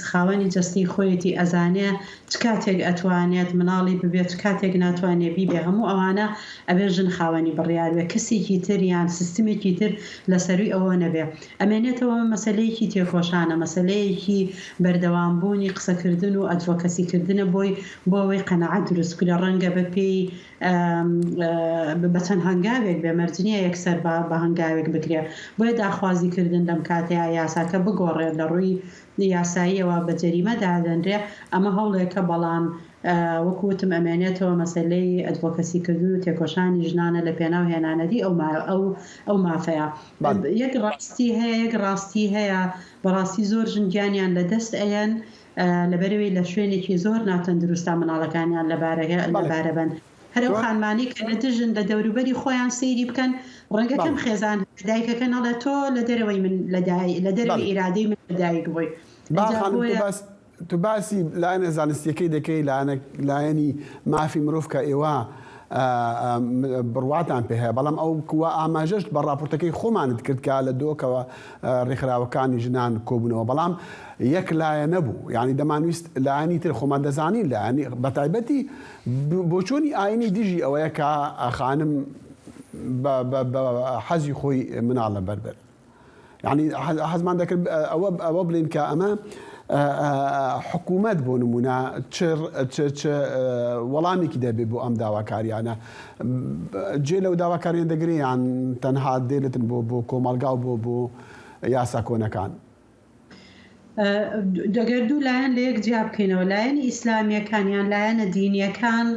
خاوەنی جەستی خۆیەتی ئەزانێ چ کاتێک ئەتوانێت مناڵی ببێت کاتێک ناتوانێت بیبێ هەموو ئەوانە ئەبێ ژن خاوەنی بڕیاروێ کەسێکی تر یان سیستمێکی تر لەسەروی ئەوە نەبێ ئەمێنێتەوە مەسلەیەکی تێکۆشانە مەسلەیەکی بەردەوامبوونی قسەکردن و ئەدڤۆکەسیکردنە بۆ ئەوەی قەنەعەت دروست کرێ ڕەنگە بەپێی بە چەند هەنگاوێک بێ مەرجنیە یەکسەر بە هەنگاوێک بکرێ بۆیە داخوازیکردن لەم کاتەیە یاساکە بگۆڕێت لە ڕووی یاساییەوە بە جەریمەدا دەنرێ ئەمە هەوڵێکە بەڵام وەکوتم ئەمێنێتەوە مەسلەی ئەدڤۆکەسیکردن و تێکۆشانی ژنانە لە پێناو هێنانەری ئەو مافەیە یەک ڕاستی هەیە بەڕاستی زۆر ژنگیانیان لە دەست ئەیەن لەبەرەوەی لە شوێنێکی زۆر ناتەندروستە مناڵەکانیان لەبارە بن هەرو خانمانی کە لە دژن لە دەوروبەری خۆیان سەیری بکەن ڕەنگەکەم خێزان دایکەکە نەڵێ تۆ لە دەرەوەی من لە دەروی ئیرادەی من لەدایک بووی تو باسی لایەنە زانستیەکەی دەکەی لایەنی مافی مرۆڤ کە ئێوە بڕواتان پێ هەیە بەڵام ئەو کووە ئاماژەشت بە راپۆرتەکەی خۆمانت کرد کە لە دۆکەوە ڕێکخراوەکانی ژنان کۆبوونەوە بەڵام یەک لایە نەبوو یعنی دەمانویست لایەنی تر خۆمان دەزانین لایەنی بەتایبەتی بۆ چۆنی ئاینی دژی ئەوەیە کە خانم بە حەزی خۆی مناڵە بەربەر یعنی حەزمان دەکرد ئەوە بڵین کە ئەمە حکوومەت بۆ نمونە وەڵامێکی دەبێت بۆ ئەم داواکاریانە جێ لەو داواکاریان دەگریان تەنها دێنێتن بۆ کۆمەڵگا و بۆ یاسا کۆنەکان دەگەر دوو لایەن لە یەک جیا بکەینەوە لایەنی ئیسلامیەکانیان لایەنە دینیەکان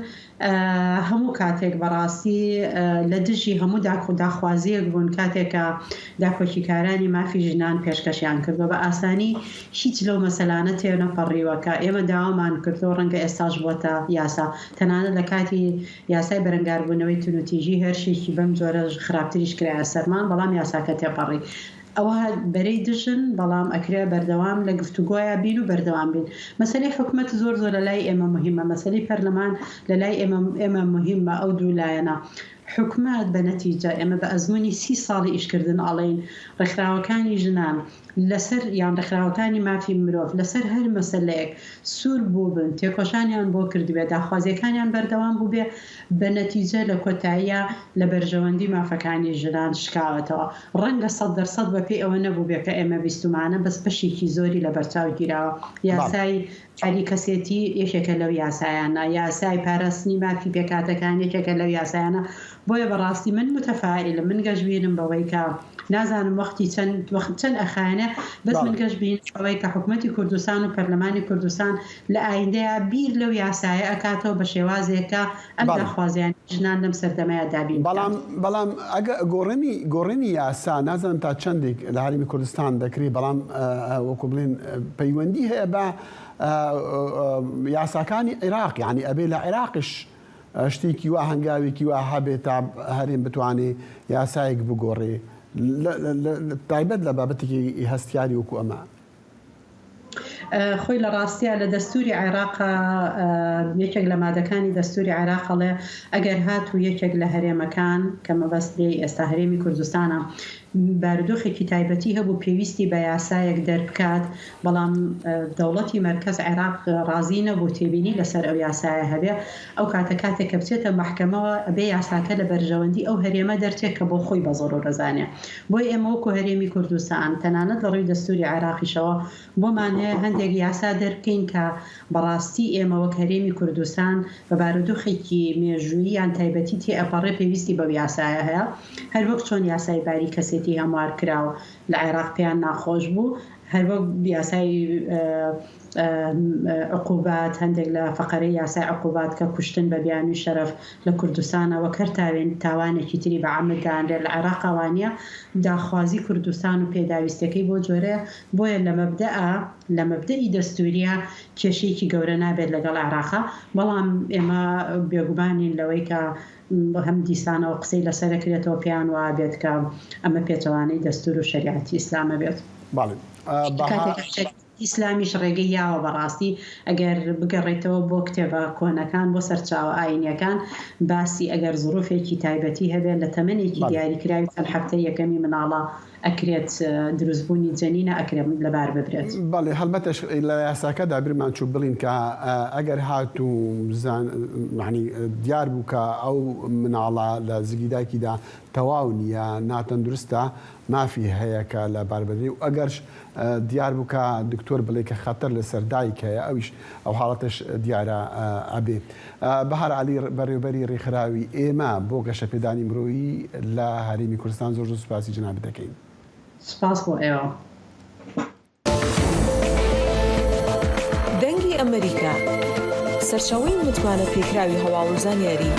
هەموو کاتێک بەڕاستی لە دژی هەموو داخوازیەک بوون کاتێکە داکۆکیکارانی مافی ژنان پێشکەشیان کردووە بە ئاسانی هیچ لەو مەسەلانە تێ نەپەڕیوەکە ئێمە داوامان کردەوە ڕەنگە ئێستاش بۆتە یاسا تەنانەت لە کاتی یاسای بەرەنگاربوونەوەی تونوتیژی هەرشێکی بەم جۆرە خراپتریش کرایە سەرمان بەڵام یاساکە تێپەڕی ئەوە بەرەی دژن بەڵام ئەکرێ بەردەوام لە گفتوگۆیە بین و بەردەوام بین مەسەلەی حکومەت زۆر لە لای ئێمە مهمە مەسەلەی پەرلەمان لە لای ئێمە مهمە ئەو دوو لایەنە حکومت بە نەتیجە ئێمە بە ئەزمموی 30 ساڵی ئیشکردن ئەڵین ڕێکخراوەکانی ژنان لەسەر یان ڕێکخراوەکانی مافی مرۆڤ لەسەر هەر مەسەلەیەک سوور بوو بن تێکۆشانیان بۆ کردبێ داخوازیەکانیان بەردەوام بوو بێ بە نەتیجە لە کۆتاییە لە بەرژەوەندی مافەکانی ژنان شکاوەتەوە ڕەنگە 100% بە پێی ئەوە نەبوو بێ کە ئێمە بیستمانە بەس بەشێکی زۆری لە بەرچاو گیراوە یاسای علی کەسێتی یەکێکە لەو یاسایانە یاسای پاراستنی مافی پێکاتەکان یەکێکە لەو یاسایانە بۆیە بەڕاستی من متەفائلم من گەشتبینم بەوەی کە نازانم وەختی چەند ئەخانە بەس من گەشتبین ئەوەی کە حکوومەتی کوردستان و پەرلەمانی کوردستان لە ئایندەیە بیر لەو یاسایە ئەکاتەوە بە شێوازێکە ئەم داخوازیان ژنان لەم سەردەمەیە دابین بەڵام ئەگە گۆڕینی یاسا نازانم تا چەندێک لە هەرێمی کوردستان دەکرێت بەڵام وەکو بڵێن پەیوەندی هەیە بە یاساکانی عێراق یعنی ئەبێ لە عێراقش شتێکی وا هەنگاوێکی وا هەبێت تا هەرێم بتوانێت یاسایەک بگۆڕێ تایبەت لە بابەتێکی هەستیاری وەکو ئەمە خۆی لە ڕاستیە لە دەستوری عێراق یەکێک لە مادەکانی دەستوری عێراقڵێ ئەگەر هات و یەکێک لە هەرێمەکان کە مەبەست لێ ئێستا هەرێمی کوردستانە بارودۆخێکی تایبەتی هەبوو پێویستی بە یاسایەک دەربکات بەڵام دەوڵەتی مەرکەز عێراق ڕازی نەبوو تێبینی لەسەر ئەو یاسایە هەبێ ئەو کاتێک کە بچێتە محکەمەوە ئەبێ یاساکە لە بەرژەوەندی ئەو هەرێمە دەرچێت کە بۆ خۆی بە زۆر و ڕزانێ بۆی ئێمە وەکو هەرێمی کوردستان تەنانەت لە ڕووی دەستوری عێراقیشەوە بۆمان هەیە هەندێک یاسا دەربکەین کە بەڕاستی ئێمە وەک هەرێمی کوردستان بە بارودۆخێکی مێژوویی یان تایبەتی تێ ئەپەڕێ پێویستی بە یاسایە هەیە هەر وەک چۆن یاسای باری کەسێتی هەموار کراوە لە عێراق پێیان ناخۆش بوو هەر وەک یاسای عقوبات هەندێک لە فەقەرەی یاسای عقوبات کە کوشتن بە بیانی شەرەف لە کوردستانەوە کەرتاوێن تاوانێکی تری بە عەمددانرێت لە عێراقوانیە داخوازی کوردستان و پێداویستەکەی بۆ جۆرەیە بۆیە لە مەبدەئی دەستوریە کێشەیەکی گەورە نابێت لەگەڵ عێراقا بەڵام ئێمە بێگومانین لەوەی کە هەم دیسانەوە قسەی لەسەرەکرێتەوە پیان وە بێت کە ئەمە پێچەوانەی دەستور و شەریعەتی ئیسلامە بێت. ئیسلامیش ڕێگەی یاوە بەڕاستی ئەگەر بگەڕێتەوە بۆ کتێبە کۆنەکان بۆ سەرچاوە ئاینیەکان باسی ئەگەر زروفێکی تایبەتی هەبێت لە تەمەنێکی دیاریکراوی چەند هەفتەی یەکەمی مناڵە ئەکرێت دروستبوونی جەنینە ئەکرێت لەبار ببرێت. بەڵێ هەڵبەتەش لە یاساکەدا بیرمان چوو بڵین کە ئەگەر هات و دیار بوو کە ئەو مناڵە لە زگیدایکیدا تەواو نییە ناتەندروستە مافی هەیە کە لە باربەدری و ئەگەرش دیار بوو کە دکتۆر بڵێ کە خەتەر لەسەر دایک هەیە ئەویش ئەو حاڵەتش دیارە ئەبێ. بەهار عەلی بەڕێوەبەری ڕێکخراوی ئێمە بۆ گەشەپێدانی مرۆیی لە هەرێمی کوردستان زۆر سوپاسی جەنابەت دەکەین. سپاس بۆ ئێوە. دەنگی ئەمریکا سەرچاوەی متمانە پێکراوی هەواڵ و زانیاری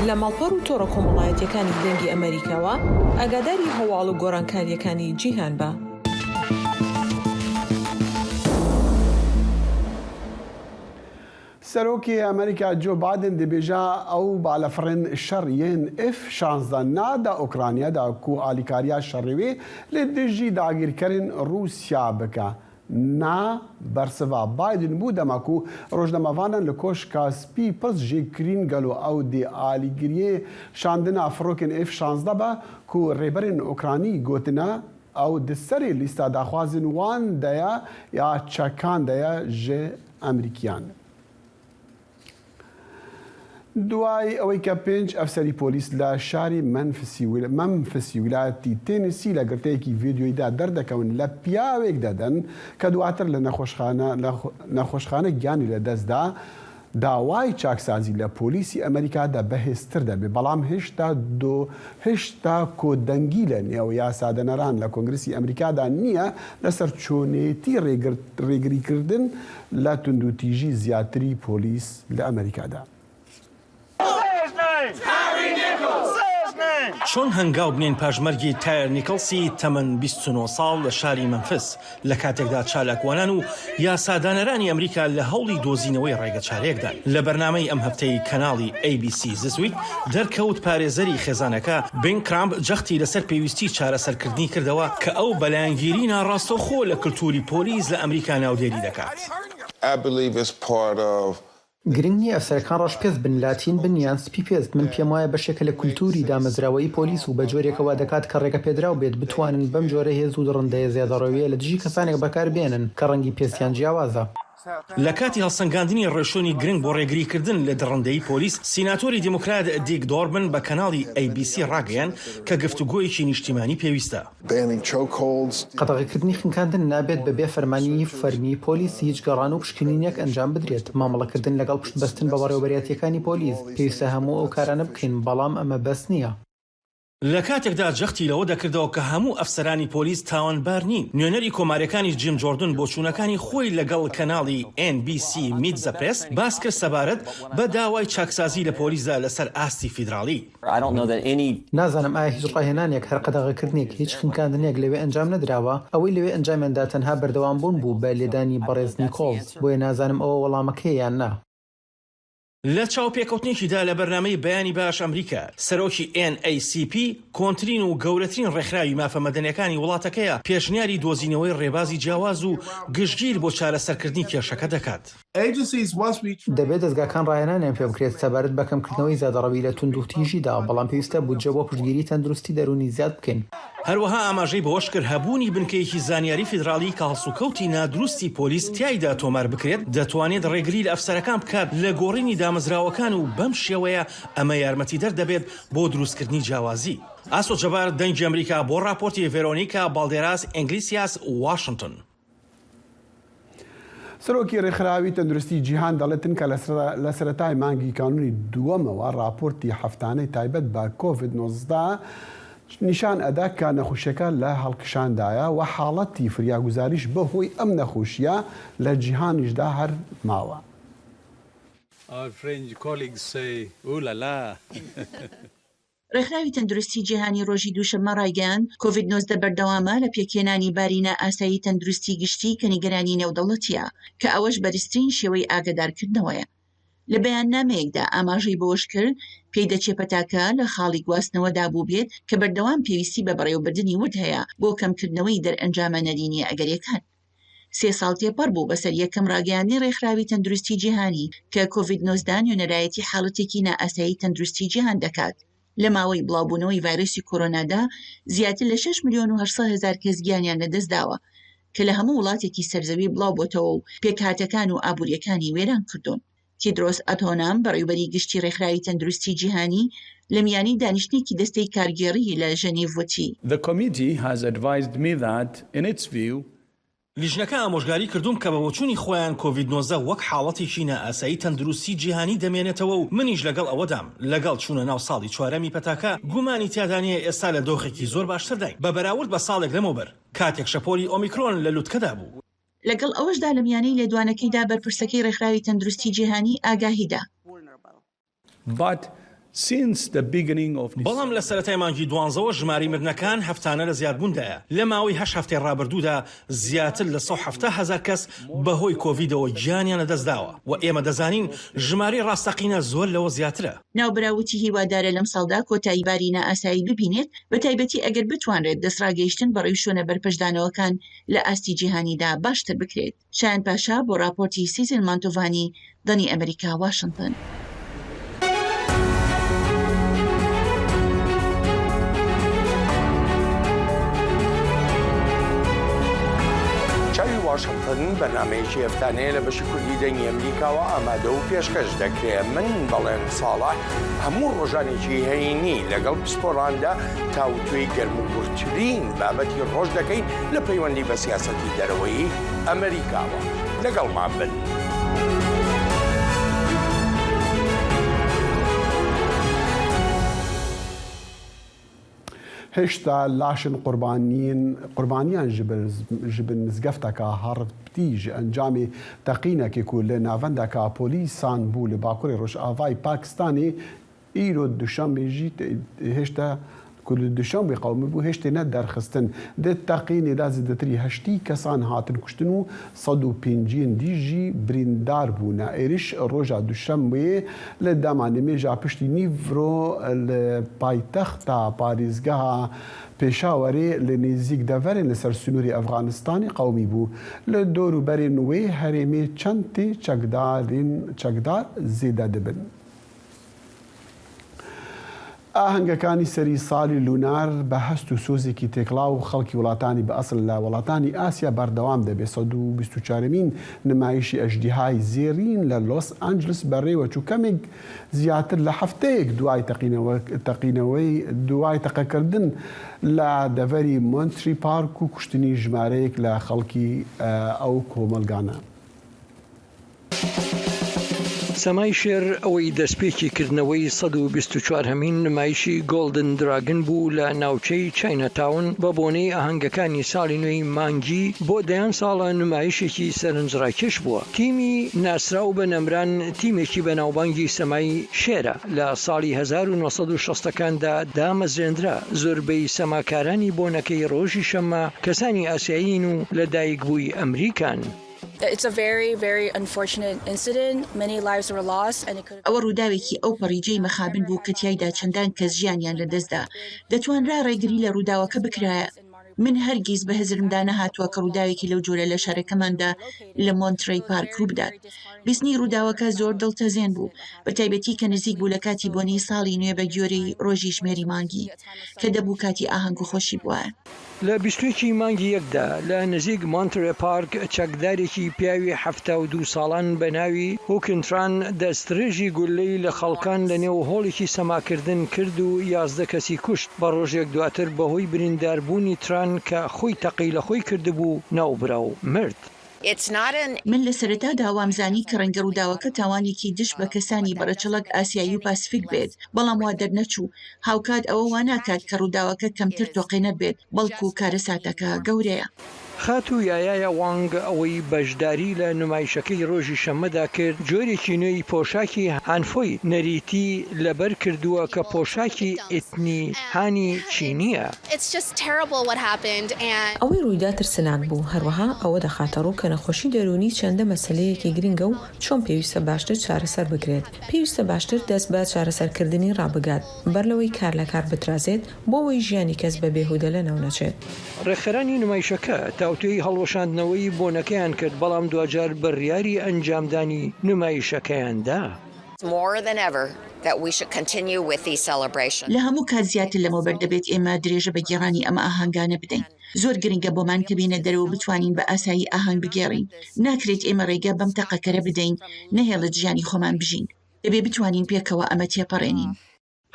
لە ماڵپەڕ و تۆڕە کۆمەڵایەتیەکانی دەنگی ئەمریکاوە ئاگاداری هەواڵ و گۆڕانکاریەکانی جیهان بە. سەرۆکی ئەمریکا جۆ بایدن دەبێژە ئەو بالەفڕێن شەڕ یەن F-16 نادا ئۆکرانیادا کو ئالیکاریە شەڕێوێ لە دژی داگیرکردن رووسیا بکە. نا بەرسەڤا بایدن بوو دەماکو ڕۆژنەمەڤانان لە کۆشکا سپی پس ژێکرین گەلو ئەو دێ ئالیگریە شاندنا فڕۆکن F-16 بە کو ڕێبەرن ئۆکرانی گوتنە ئەو دسەری لیستا داخوازن وان دەیە یا چەکان دەیە ژێ ئەمریکیان. دوای ئەوەی کە 5 ئەفسەری پۆلیس لە شاری مەمفسی ویلایەتی تێنسی لە گرتەیەکی ڤیدیۆیدا دەردەکەون لە پیاوێک دەدەن کە دواتر لە نەخۆشخانە گیانی لە دەستدا داوای چاکسازی لە پۆلیسی ئەمریکادا بەهێزتر دەبێت بەڵام هێشتا کۆدەنگی لە نێو یاسادەنەران لە کۆنگرسی ئەمریکادا نییە لەسەر چۆنێتی ڕێگریکردن لە توندوتیژی زیاتری پۆلیس لە ئەمریکادا. چۆن هەنگاو بنێن پاژمەرگی تایر نیکڵسی تەمەن 29 ساڵ لە شاری مەمفس لە کاتێکدا چالاکوانان و یاسادانەرانی ئەمریکا لە هەوڵی دۆزینەوەی ڕێگە چارەیەکدان. لە بەرنامەی ئەم هەفتەی کەناڵی ABC زسویک دەرکەوت پارێزەری خێزانەکە بین کرامپ جەختی لەسەر پێویستی چارەسەرکردنی کردەوە کە ئەو بەلایەنگیری ناڕاستەوخۆ لە کلتوری پۆلیس لە ئەمریکا ناودێری دەکات. گرنگ نییە ئەفسەرەکان ڕەش پێست بن لاتین بن یان سپی پێست من پێم وایە بەشێکە لە کولتوری دامەزراوەی پۆلیس و بە جۆرێکەوە دەکات کە ڕێگە پێدراو بێت بتوانن بەم جۆرە هێز و ڕندەیە زیادەڕەویە لە دژی کەسانێک بەکاربێنن کە ڕەنگی پێستیان جیاوازە. لە کاتی هەڵسەنگاندنی ڕێشۆنی گرنگ بۆ ڕێگریکردن لە دڕندەی پۆلیس سیناتۆری دیموکرات دیک دۆربن بە کەناڵی ABC ڕاگەیان کە گفتوگۆیەکی نیشتیمانی پێویستە. قەتەغیکردنی خنکاندن نابێت بەبێ فەرمانی فەرمی پۆلیس هیچ گەڕان و پشکنینێک ئەنجام بدرێت. مامەڵەکردن لەگەڵ پشتبەستن بە بەڕێوەبەریەتیەکانی پۆلیس پێویستە هەموو ئەو کارانە بکەین بەڵام ئەمە بەس نییە. لە کاتێکدا جەختی لەوە دەکردەوە کە هەموو ئەفسەرانی پۆلیس تاوانبار نین. نوێنەری کۆمارەکانی جیم جۆردن بۆ چوونەکانی خۆی لەگەڵ کەناڵی NBC Meet the Press باس کرد سەبارەت بە داوای چاکسازی لە پۆلیسدا لەسەر ئاستی فیدراڵی. نازانم ئایا هیچ ڕاهێنانێک هەر قەدەغەکردنێک هیچ خنکاندنێک لەوێ ئەنجام نەدراوە. ئەوەی لەوێ ئەنجامێندا تەنها بەردەوام بوون بوو بە لێدانی بەڕێز نیکۆلز، بۆیە نازانم ئەوە وەڵامەکەی یان نا. لە چاوپێکەوتنێکیدا لە بەرنامەی بەیانی باش ئەمریکا سەرۆکی NACP کۆنترین و گەورەترین ڕێکخراوی مافە مەدەنیەکانی وڵاتەکەیە پێشنیاری دۆزینەوەی ڕێبازی جیاواز و گشتگیر بۆ چارەسەرکردنی کێشەکە دەکات. دەبێت دەستگاکان ڕاهێنانیان پێ بکرێت سەبارەت بە کەمکردنەوەی زیادەڕەوی لە توندوتیژیدا، بەڵام پێویستە بودجە بۆ پشتگیری تەندروستی دەرونی زیاد بکەین. هەروەها ئاماژەی بەوەش کرد هەبوونی بنکەیەکی زانیاری فیدراڵی کە هەڵسوکەوتی نادروستی پۆلیس تیایدا تۆمار بکرێت دەتوانێت ڕێگری لە ئەفسەرەکان بکات لە گۆڕینی دامەزراوەکان و بەم شێوەیە ئەمە یارمەتیدەر دەبێت بۆ دروستکردنی جیاوازی. ئاسۆ جەبار دەنگی ئەمریکا بۆ راپۆرتی ڤێرۆنیکا بالدێراس ئینگلیسیاس واشنگتن. سەرۆکی ڕێکخراوی تەندروستی جیهان دەڵێتن کە لە سەرەتای مانگی کانونی دووەمەوە راپۆرتی هەفتانەی تایبەت بە کۆڤید-19 نیشان ئەدا کە نەخۆشیەکە لە هەڵکشاندایە و حاڵەتی فریاگوزاریش بەهۆی ئەم نەخۆشیە لە جیهانیشدا هەر ماوە. ڕێکخراوی تەندروستی جیهانی ڕۆژی دووشەممە ڕایگەیاند کۆڤید-19 بەردەوامە لە پێکهێنانی بارینە ئاسایی تەندروستی گشتی کە نیگەرانی نێودەوڵەتیە کە ئەوەش بەرزترین شێوەی ئاگادارکردنەوەیە. لە بەیاننامەیەکدا ئاماژەی بۆش کرد پێی دەچێ پەتاکە لە خاڵی گواستنەوەدا بوو بێت کە بەردەوام پێویستی بە بەڕێوەبردننی ورد هەیە بۆ کەمکردنەوەی دەرئەنجامە نەرینی ئەگەریەکان. 3 ساڵ تێپەڕ بوو بەسەر یەکەم ڕاگەیاندنی ڕێکخراوی تەندروستی جیهانی کە کۆڤید-19 نوێنەرایەتی حاڵەتێکی نائاسایی تەندروستی جیهان دەکات. لە ماوەی بڵاوبوونەوەی ڤایرۆسی کۆرۆنادا زیاتر لە 6,800,000 کەس گیانیان لەدەستداوە کە لە هەموو وڵاتێکی سەرزەوی بڵاوبۆتەوە و پێکهاتەکان و ئابوووریەکانی وێران کردوون. تیدرۆس ئەتۆنام بەڕێوەبەری گشتی ڕێکخراوی تەندروستی جیهانی لە میانی دانیشتێکی دەستەی کارگێڕی لە ژەنێڤ وتی لیژنەکە ئامۆژگاری کردوم کە بە بۆچوونی خۆیان کۆڤید-19 وەک حاڵەتێکی نائاسایی تەندروستی جیهانی دەمێنێتەوە و منیش لەگەڵ ئەوەدام لەگەڵ چوونە ناو ساڵی چوارەمی پەتاکە گومانی تیادانەیە ئێستا لە دۆخێکی زۆر باشتر دای بە بەراورد بە ساڵێک لەمەوبەر کاتێک شەپۆلی ئۆمیکرۆن لە لووتکەدا بوو. لەگەڵ ئەوەشدا لە میانەی لێدوانەکەیدا بەرپرسەکەی ڕێکخراوی تەندروستی جیهانی ئاگاهیدا. بەڵام لە سەرەتای مانگی 12 ژماری مردنەکان هەفتانە لە زیادبووندایە. لە ماوەی 8 هەفتەی ڕابردوودا زیاتر لە 170,000 کەس بەهۆی کۆڤیدەوە گیانیان لەدەستداوە و ئێمە دەزانین ژماری ڕاستەقینە زۆر لەوە زیاترە. ناوبراوتی هیوادارە لەم ساڵدا کۆتایی بارینە ئاسایی ببینێت بە تایبەتی ئەگەر بتوانرێت دەسڕاگەیشتن بەڕێوی شوێنە بەرپەشدانەوەکان لە ئاستی جیهانیدا باشتر بکرێت. شایان پاشا بۆ راپۆرتی سیزل مانتۆڤانی دەنی ئەمریکا واشنگتن. واشنگتن بەرنامەیەکی هەفتانەیە لە بەشی کوردی دەنگی ئەمریکاوە ئامادە و پێشکەش دەکرێت. من بەڵێن ساڵح هەموو ڕۆژانێکی هەینی لەگەڵ پسپۆڕاندا تاوتوێی گەرموگورترین بابەتی ڕۆژ دەکەین لە پەیوەندی بە سیاسەتی دەرەوەی ئەمریکاوە. لەگەڵمان بن. هێشتا لاشن قوربانیان ji bin mizgefteka harptî ji encamê teqînekê ku li navendeka polîsan bû li Bakurê Rojavayê Pakistanê îro duşanbê jî hêşta ku li duşanbê qewmî bû hêştê ne derxistin. Di teqînê de zêdetirî 8 kesan hatin kuştin û 105 dî jî birîndar bûne. Êriş roja duşanbê li dema nimêja piştî nîvro li paytexta parêzgeha Pêşawerê li nêzik deverên li ser Sunûrê Efganistanê qewmî bû. Li dorûberên wê herêmê çend tê çekdar zêde dibin. ئاهەنگەکانی سەری ساڵی لونار بە هەست و سۆزێکی تێکڵاو و خەڵکی وڵاتانی بە ئەسڵ لە وڵاتانی ئاسیا بەردەوام دەبێت. 124مین نمایشی ئەژدیهای زێرین لە لۆس ئانجلس بەڕێوە چوو کەمێک زیاتر لە هەفتەیەک دوای تەقینەوەی دوای تەقەکردن لە دەڤەری مۆنتری پارک و کوشتنی ژمارەیەک لە خەڵکی ئەو کۆمەلگانە. سەمای شێر ئەوەی دەستپێکی کردنەوەی 124هەمین نمایشی گۆڵدن دراگن بوو لە ناوچەی چاینەتاون بە بۆنەی ئاهەنگەکانی ساڵی نوێی مانگی بۆ دەیان ساڵە نمایشێکی سەرنجڕاکێش بووە. تیمی ناسراو بە نەمران تیمێکی بەناوبانگی سەمای شێرە لە ساڵی 1960کاندا دامەزرێنرا. زۆربەی سەماکارانی بۆنەکەی ڕۆژی شەممە کەسانی ئاسیایین و لەدایکبووی ئەمریکان. ئەوە ڕووداوێکی ئەو پەڕیجەی مەخابن بوو کە تیایدا چەندان کەس ژیانیان لەدەستدا. دەتوانرا ڕێگری لە ڕووداوەکە بکرایە. من هەرگیز بە هەزرمدا نەهاتووە کە ڕووداوێکی لەو جۆرە لە شارەکەماندا لە مۆنترەی پارک ڕوو بدات. بیستنی ڕووداوەکە زۆر دڵتەزێن بوو، بە تایبەتی کە نزیک بوو لە کاتی بۆنی ساڵی نوێ بە گوێرەی ڕۆژی ژمێری مانگی کە دەبوو کاتی ئاهەنگ و خۆشی بووە. لە 21 مانگی یەکدا لە نزیک مۆنترێ پارک چەکدارێکی پیاوی 72 ساڵان بە ناوی هوکنتران دەستڕێژی گولەی لە خەڵکان لە نێو هۆڵێکی سەماکردن کرد و 11 کەسی کوشت. بە ڕۆژێک دواتر بەهۆی برینداربوونی تران کە خۆی تەقی لە خۆی کردبوو ناوبرا و مرد. من لە سەرەتادا وامزانی کە ڕەنگە ڕووداوەکە تاوانێکی دش بە کەسانی بەڕەچەڵک ئاسیایی و پاسیفیک بێت، بەڵام وا دەرنەچوو. هاوکات ئەوە واناکات کە ڕووداوەکە کەمتر تۆقینە بێت، بەڵکو کارە ساتەکە گەورەیە. خاتو یایایە وانگ ئەوەی بەشداری لە نمایشەکەی ڕۆژی شەممەدا کرد جۆرێکی نوێی پۆشاکی هانفۆی نەریتی لەبەر کردووە کە پۆشاکی ئێتنی هانی چینیە. ئەوەی ڕوویدا ترسناک بوو. هەروەها ئەوە دەخاتە ڕوو کە نەخۆشی دەرونی چەندە مەسلەیەکی گرنگە و چۆن پێویستە باشتر چارەسەر بکرێت. پێویستە باشتر دەست بە چارەسەرکردنی ڕابگات بەرلەوەی کار لە کار بترازێت بۆ ئەوەی ژیانی کەس بە بێهودە لە ناو نەچێت. ڕێکخەرانی نمایشەکە تاوتوی هەڵوەشاندنەوەی بۆنەکەیان کرد، بەڵام دوجار بڕیاری ئەنجامدانی نمایشەکەیاندا. لە هەموو کات زیاتر لەمە بەردەبێت ئێمە درێژە بە گێڕانی ئەمە ئاهەنگانە بدەین. زۆر گرنگە بۆمان کە بینە دەرەوە بتوانین بە ئاسایی ئاهەنگ بگێڕین. ناکرێت ئێمە ڕێگە بەم تەقەکەرە بدەین نەهێڵت ژیانی خۆمان بژین. دەبێ بتوانین پێکەوە ئەمە تێپەڕێنین.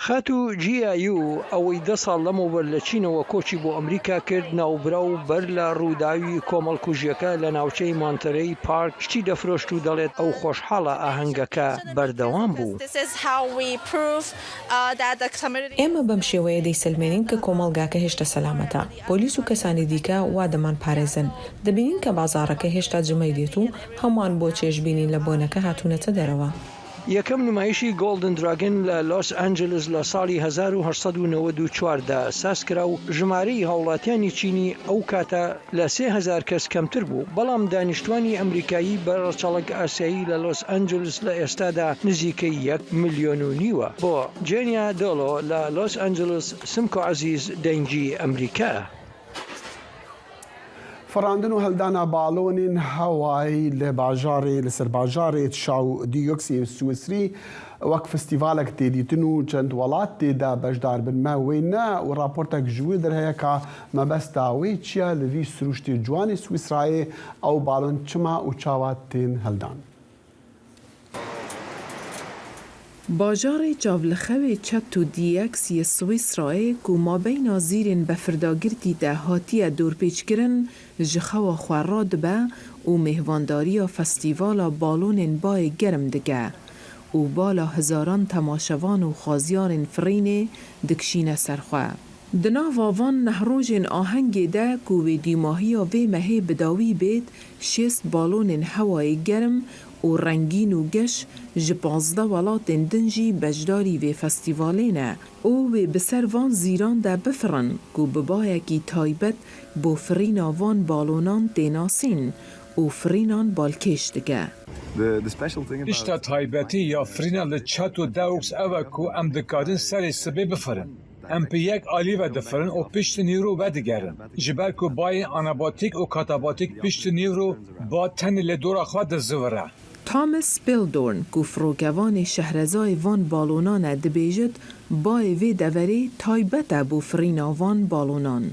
خاتو جیایو ئەوەی 10 ساڵ لەمەوبەر لە چینەوە کۆچی بۆ ئەمریکا کرد ناوبرا و بەر لە ڕووداوی کۆمەڵکوژیەکە لە ناوچەی مۆنترەی پارک شتی دەفرۆشت و دەڵێت ئەو خۆشحاڵە ئاهەنگەکە بەردەوام بوو. ئێمە بەم شێوەیە دەیسەلمێنین کە کۆمەڵگاکە هێشتا سەلامەتە. پۆلیس و کەسانی دیکە وا دەمان پارێزن. دەبینین کە بازاڕەکە هێشتا جمەی دێت و هەمووان بۆ چێژبینین لە بۆنەکە هاتوونەتە دەرەوە. یەکەم نمایشی گۆڵدن دراگن لە لۆس ئەنجلس لە ساڵی 1894دا ساس کرا و ژمارەی هاوڵاتیانی چینی ئەو کاتە لە 3000 کەس کەمتر بوو، بەڵام دانیشتوانی ئەمریکایی بە ڕەچەڵک ئاسیایی لە لۆس ئەنجلس لە ئێستادا نزیکەی 1.5 ملیۆن بۆ جێنیا دۆڵۆ لە لۆس ئەنجلس سمکۆ عەزیز دەنگی ئەمریکا. فەڕاندن و هەلدانا باڵۆنین هەوای لە باژارێ لەسەر باژارێت شاو دیۆکسی سویسری وەک فستیڤالێک تێدیتن و چەند وڵات تێدا بەشدار بن ماوێنە و راپۆرتێک ژوور دەرهەیە کە مەبەستا وەی چییە لەوی سروشتی جوانی سویسرایە ئەو باڵۆن چما و چاوات تێن هەلدان. باژارê çavlixewê çet û dîyeksiyê Swîsrayê ku mabeyna zîrên befirdagirtî de hatiye dorpêçkirin ji xewa xwe radibe û mêhvandariya festîvala balonên bayê germ dike û bala hizaran temaşevan û xwaziyarên firînê dikişîne ser xwe. Di nava van nehrojên ahengê de ku wê dîmahiya vê mehê bi dawî bêt 6 balonên hewayê germ û rengîn û geş ji 15 welatên din jî beşdarî vê festîvalê ne û wê bi ser van zîran de bifirin ku bi bayekî taybet bo firîna van balonan tênasîn û firînan balkêş dike. Tişta taybetî ya firîna li çet û dewks ew e ku em dikarin serê sibê bifirin. Em pê yek alî ve difirin û piştî nîro vedigerin. Ji ber ku bayên anabatik û katabatik piştî nîro ba tenê lê dora xwe dizivire. Thomas Spildorn ku firokevanê şehrezayê van balonan e dibêjit bayê vê deverê taybet e bû firîna van balonan.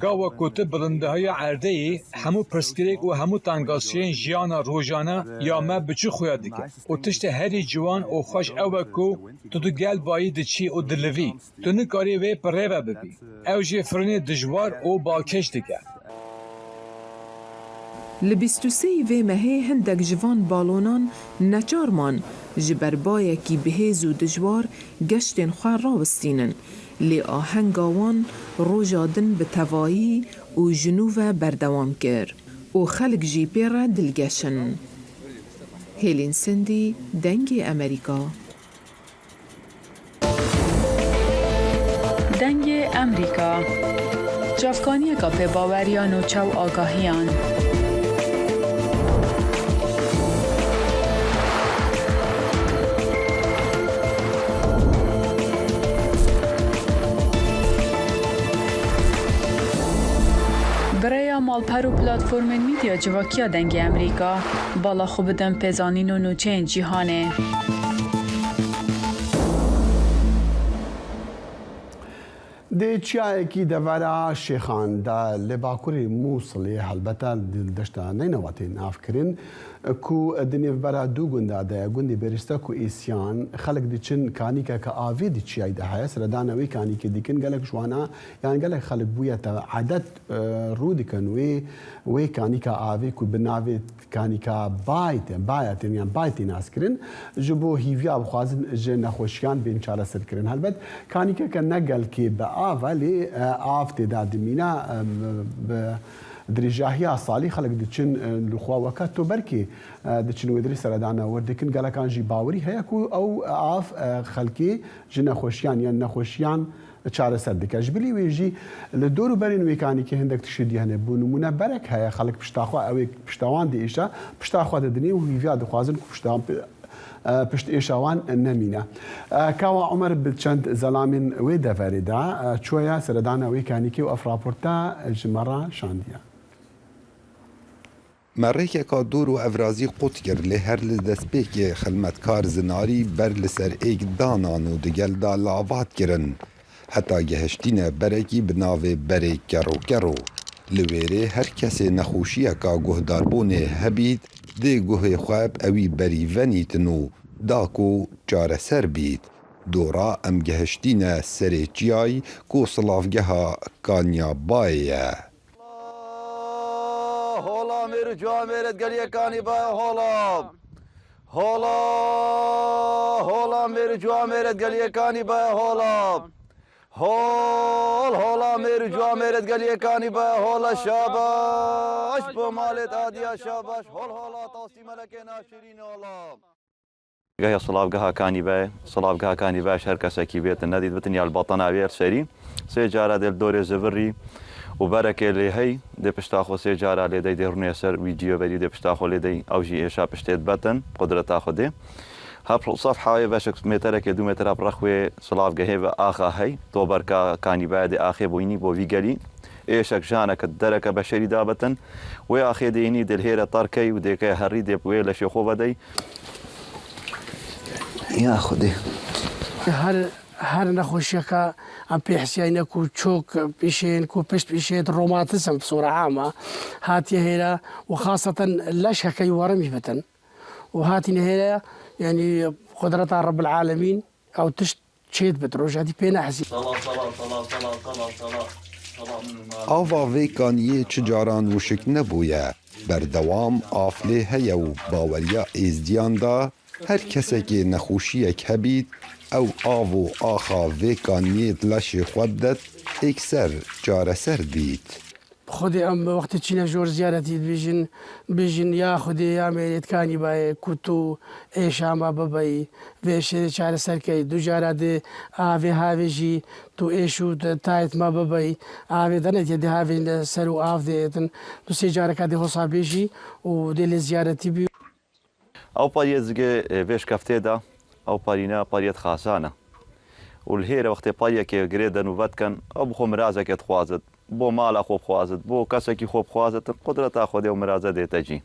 Gawa ku tu bilindiheya erdeyê hemû pirsgirêk û hemû tangasiyên jiyana rojane ya me biçû xuya dike û tiştê herî ciwan û xweş ew e ku tu gel bayî diçî û dilivî. Tu nikarî wê pirêve bibî. Ew jê firînê dijwar û balkêş dike. li 23 vê mehê hindek civan balonan neçarman ji ber bayekî bihêz û dijwar geştên xwe rawistînin. Lê ahenga wan roja din bi tevahî û ji nû ve berdewam kir û xelk jî pê re dilgeşin. Hêlin Sindî, Dengê Amerîka. Dengê Amerîka. Cavkaniyeka pêbaweriyan û çaw agahiyan. Birêya malper û platformên mîdya civakiya Dengê Amerîka bala xwe bidin pêzanîn û nûçeyên cîhanê. د چیایەکی دەڤەرە شێخاندا لە باکووری مووسڵی هەلبەتە دەشتا نەینەوەتین ئافکردن کو دنێڤبەرە دوو گوندادەیە گوندی بێریستەک و ئیسیان خەڵک دیچن کانیکە کە ئاوێ دی چیایدا هەیە سەردانەوەی کانیکی دیکن گەلک جوانە یان گەلک خەڵک بوویەتە عادەت ڕوو دیکەن وێ کانیکە ئاوێ و بناوێت کانیکە بایەتن یان بایتی ناسکردن ji بۆ هیڤیا بخوازن ji نەخۆشیان بێن چارەسەرکردن هەلبەت کانیکە کە نەگەلکێ بە ئاڤە لێ ئاv تێدا دمینە درێژاهیا ساڵی خەڵک دچن لخواوەکە تۆ بەرکێ دچن وێدری سەردانە وەردەکن گەلەکان ژی باوەری هەیە و ئەو ئاv خەلکی ji نەخۆشیان یان نەخۆشیان چارەسەر دەکەش بلی وێژی لە دۆر و بەرین وێکانێکی هەندێک تشدی هەنێ بوو نمونە بەرەک هەیە خەڵک پشتاخوا ئەوێ پشتاوان دێشە پشتاخوا دەدنێ و هیڤیا دەخوازن پشت ئێشاوان نەمینە. کاوا عمر چەند زەلامین وێ دەڤەرێدا چۆیە سەردانەوەی کانیکی و ئەفراپۆرتا ژمەڕە شاندیە. مەڕێکێکا دوور و ئەڤرازی قوت کرد لێ هەر لە دەستپێکێ خزمەتکار زناری بەر لەسەر ئێک دانان و دگەلدا لاڤات kirin. Heta gehiştîne berekî bi navê berê Kerokero. Li wêrê her kesê nexweşiyeka guhdarbûnê hebît dê guhê xwe ewî berîvenîtin û da ku çareser bît. Dora em gehiştîne serê çiyayî ku silavgeha Kanyabayê ye. Hola mêr ciwan mêret geliye Kanîbayê hola. Hola hola mêr ciwan mêret geliye Kanîbayê hola. هول هولا مير جوا ميرت قليه كاني با هولا شاباش بمالت آديا شاباش هول هولا توصي ملكينا شيرين هولا جاي صلاب كاني با شركة سكيبيت النادي بتنيا البطنة بير سري سيجارة دل دوري زفري وبركة اللي هي دي بشتاخو سيجارة اللي دي ديروني سر فيديو بدي دي بشتاخو اللي دي أو جي إيشا بشتيت بطن قدرة تاخو دي هاب صفحة باشك مترك 2 متر برخوي صلاف جهيبة آخا هي توبر كاني بعد آخي بويني بو فيجالي إيشك جانك الدركة بشري دابة وآخي ديني دلهيرة طاركي وديك هري دي بويلة شيخوبة دي يا خدي هر نخوشيكا ام بيحسينا كو تشوك بيشين كو بيشت بيشين روماتيزم بصورة عامة هاتي هنا وخاصة اللشها ورمي بتن وهاتي هنا يعني قدرتها رب العالمين او تشيد بتروج هذه بينا حسي Ava vê kaniyê çi caran wişik nebûye. Berdewam aflê heye û baweriya êzdiyan da her kesekê nexweşiyek hebît ew av û axa vê kaniyê laşê xwe bidet ekser çareser bît. خدي ام وقت تشينا جور زيارتي بيجن يا خدي يا ميت كاني باي كوتو ايش ما باباي فيش شعر سركي دو جارد افي هافيجي تو ايشو تايت ما باباي افي دنت يدي هافي سرو اف ديتن تو سيجاره كدي حسابيجي ودي زيارتي بي او باريزغي فيش كافتيدا او بارينا باريت خاسانه والهيره وقت باريك جريدن وفاتكن او بخو مرازك تخوازت بۆ ماڵە خۆ بخوازت بۆ کەسێکی خۆ بخوازت قدرەتا خۆدێ و مرازە دێتەجی.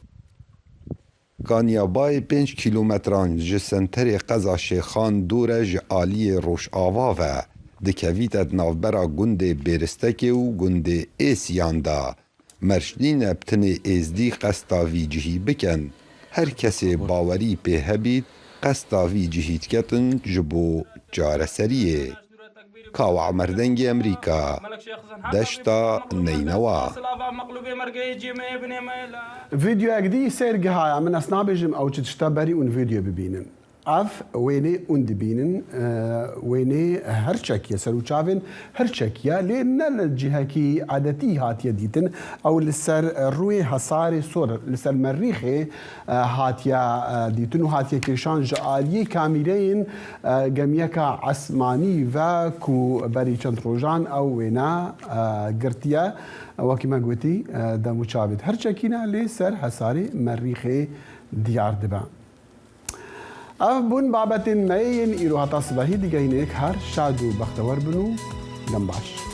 Kanyabayê 5 kîlometran ji senterê qeza Şêxan dûre ji aliyê Rojava ve dikevîte navbera gundê Bêristekê û gundê Êsiyan da. Merşdîne pitinê êzdî qesta vî cihî bikin. Her kesê bawerî pê hebît qesta vî cihîtketin ji bo çareseriyê. كاوع مردنجي أمريكا دشتا نينوا فيديو اجدي سير جهايا من أصنابجم أو تشتبري un فيديو ببينن اف ويني اندبينن ويني هرشكيا سروچاوين هرشكيا لان الجهكي عادتي هاتيه ديتن او لسر روي حصار صور لسر مريخه هاتيا ديتن هاتيه كيشان جالي كاميرين جميكا عسماني و كو بري چندروجان او وينا قرتيا وكما قلتي دا مشابه هرشكينا لسر حصار مريخه ديار دبا اف بون بابتن مين ایرو هتا صباحی دیگه اینک هر شاد و بختور بنو دنباش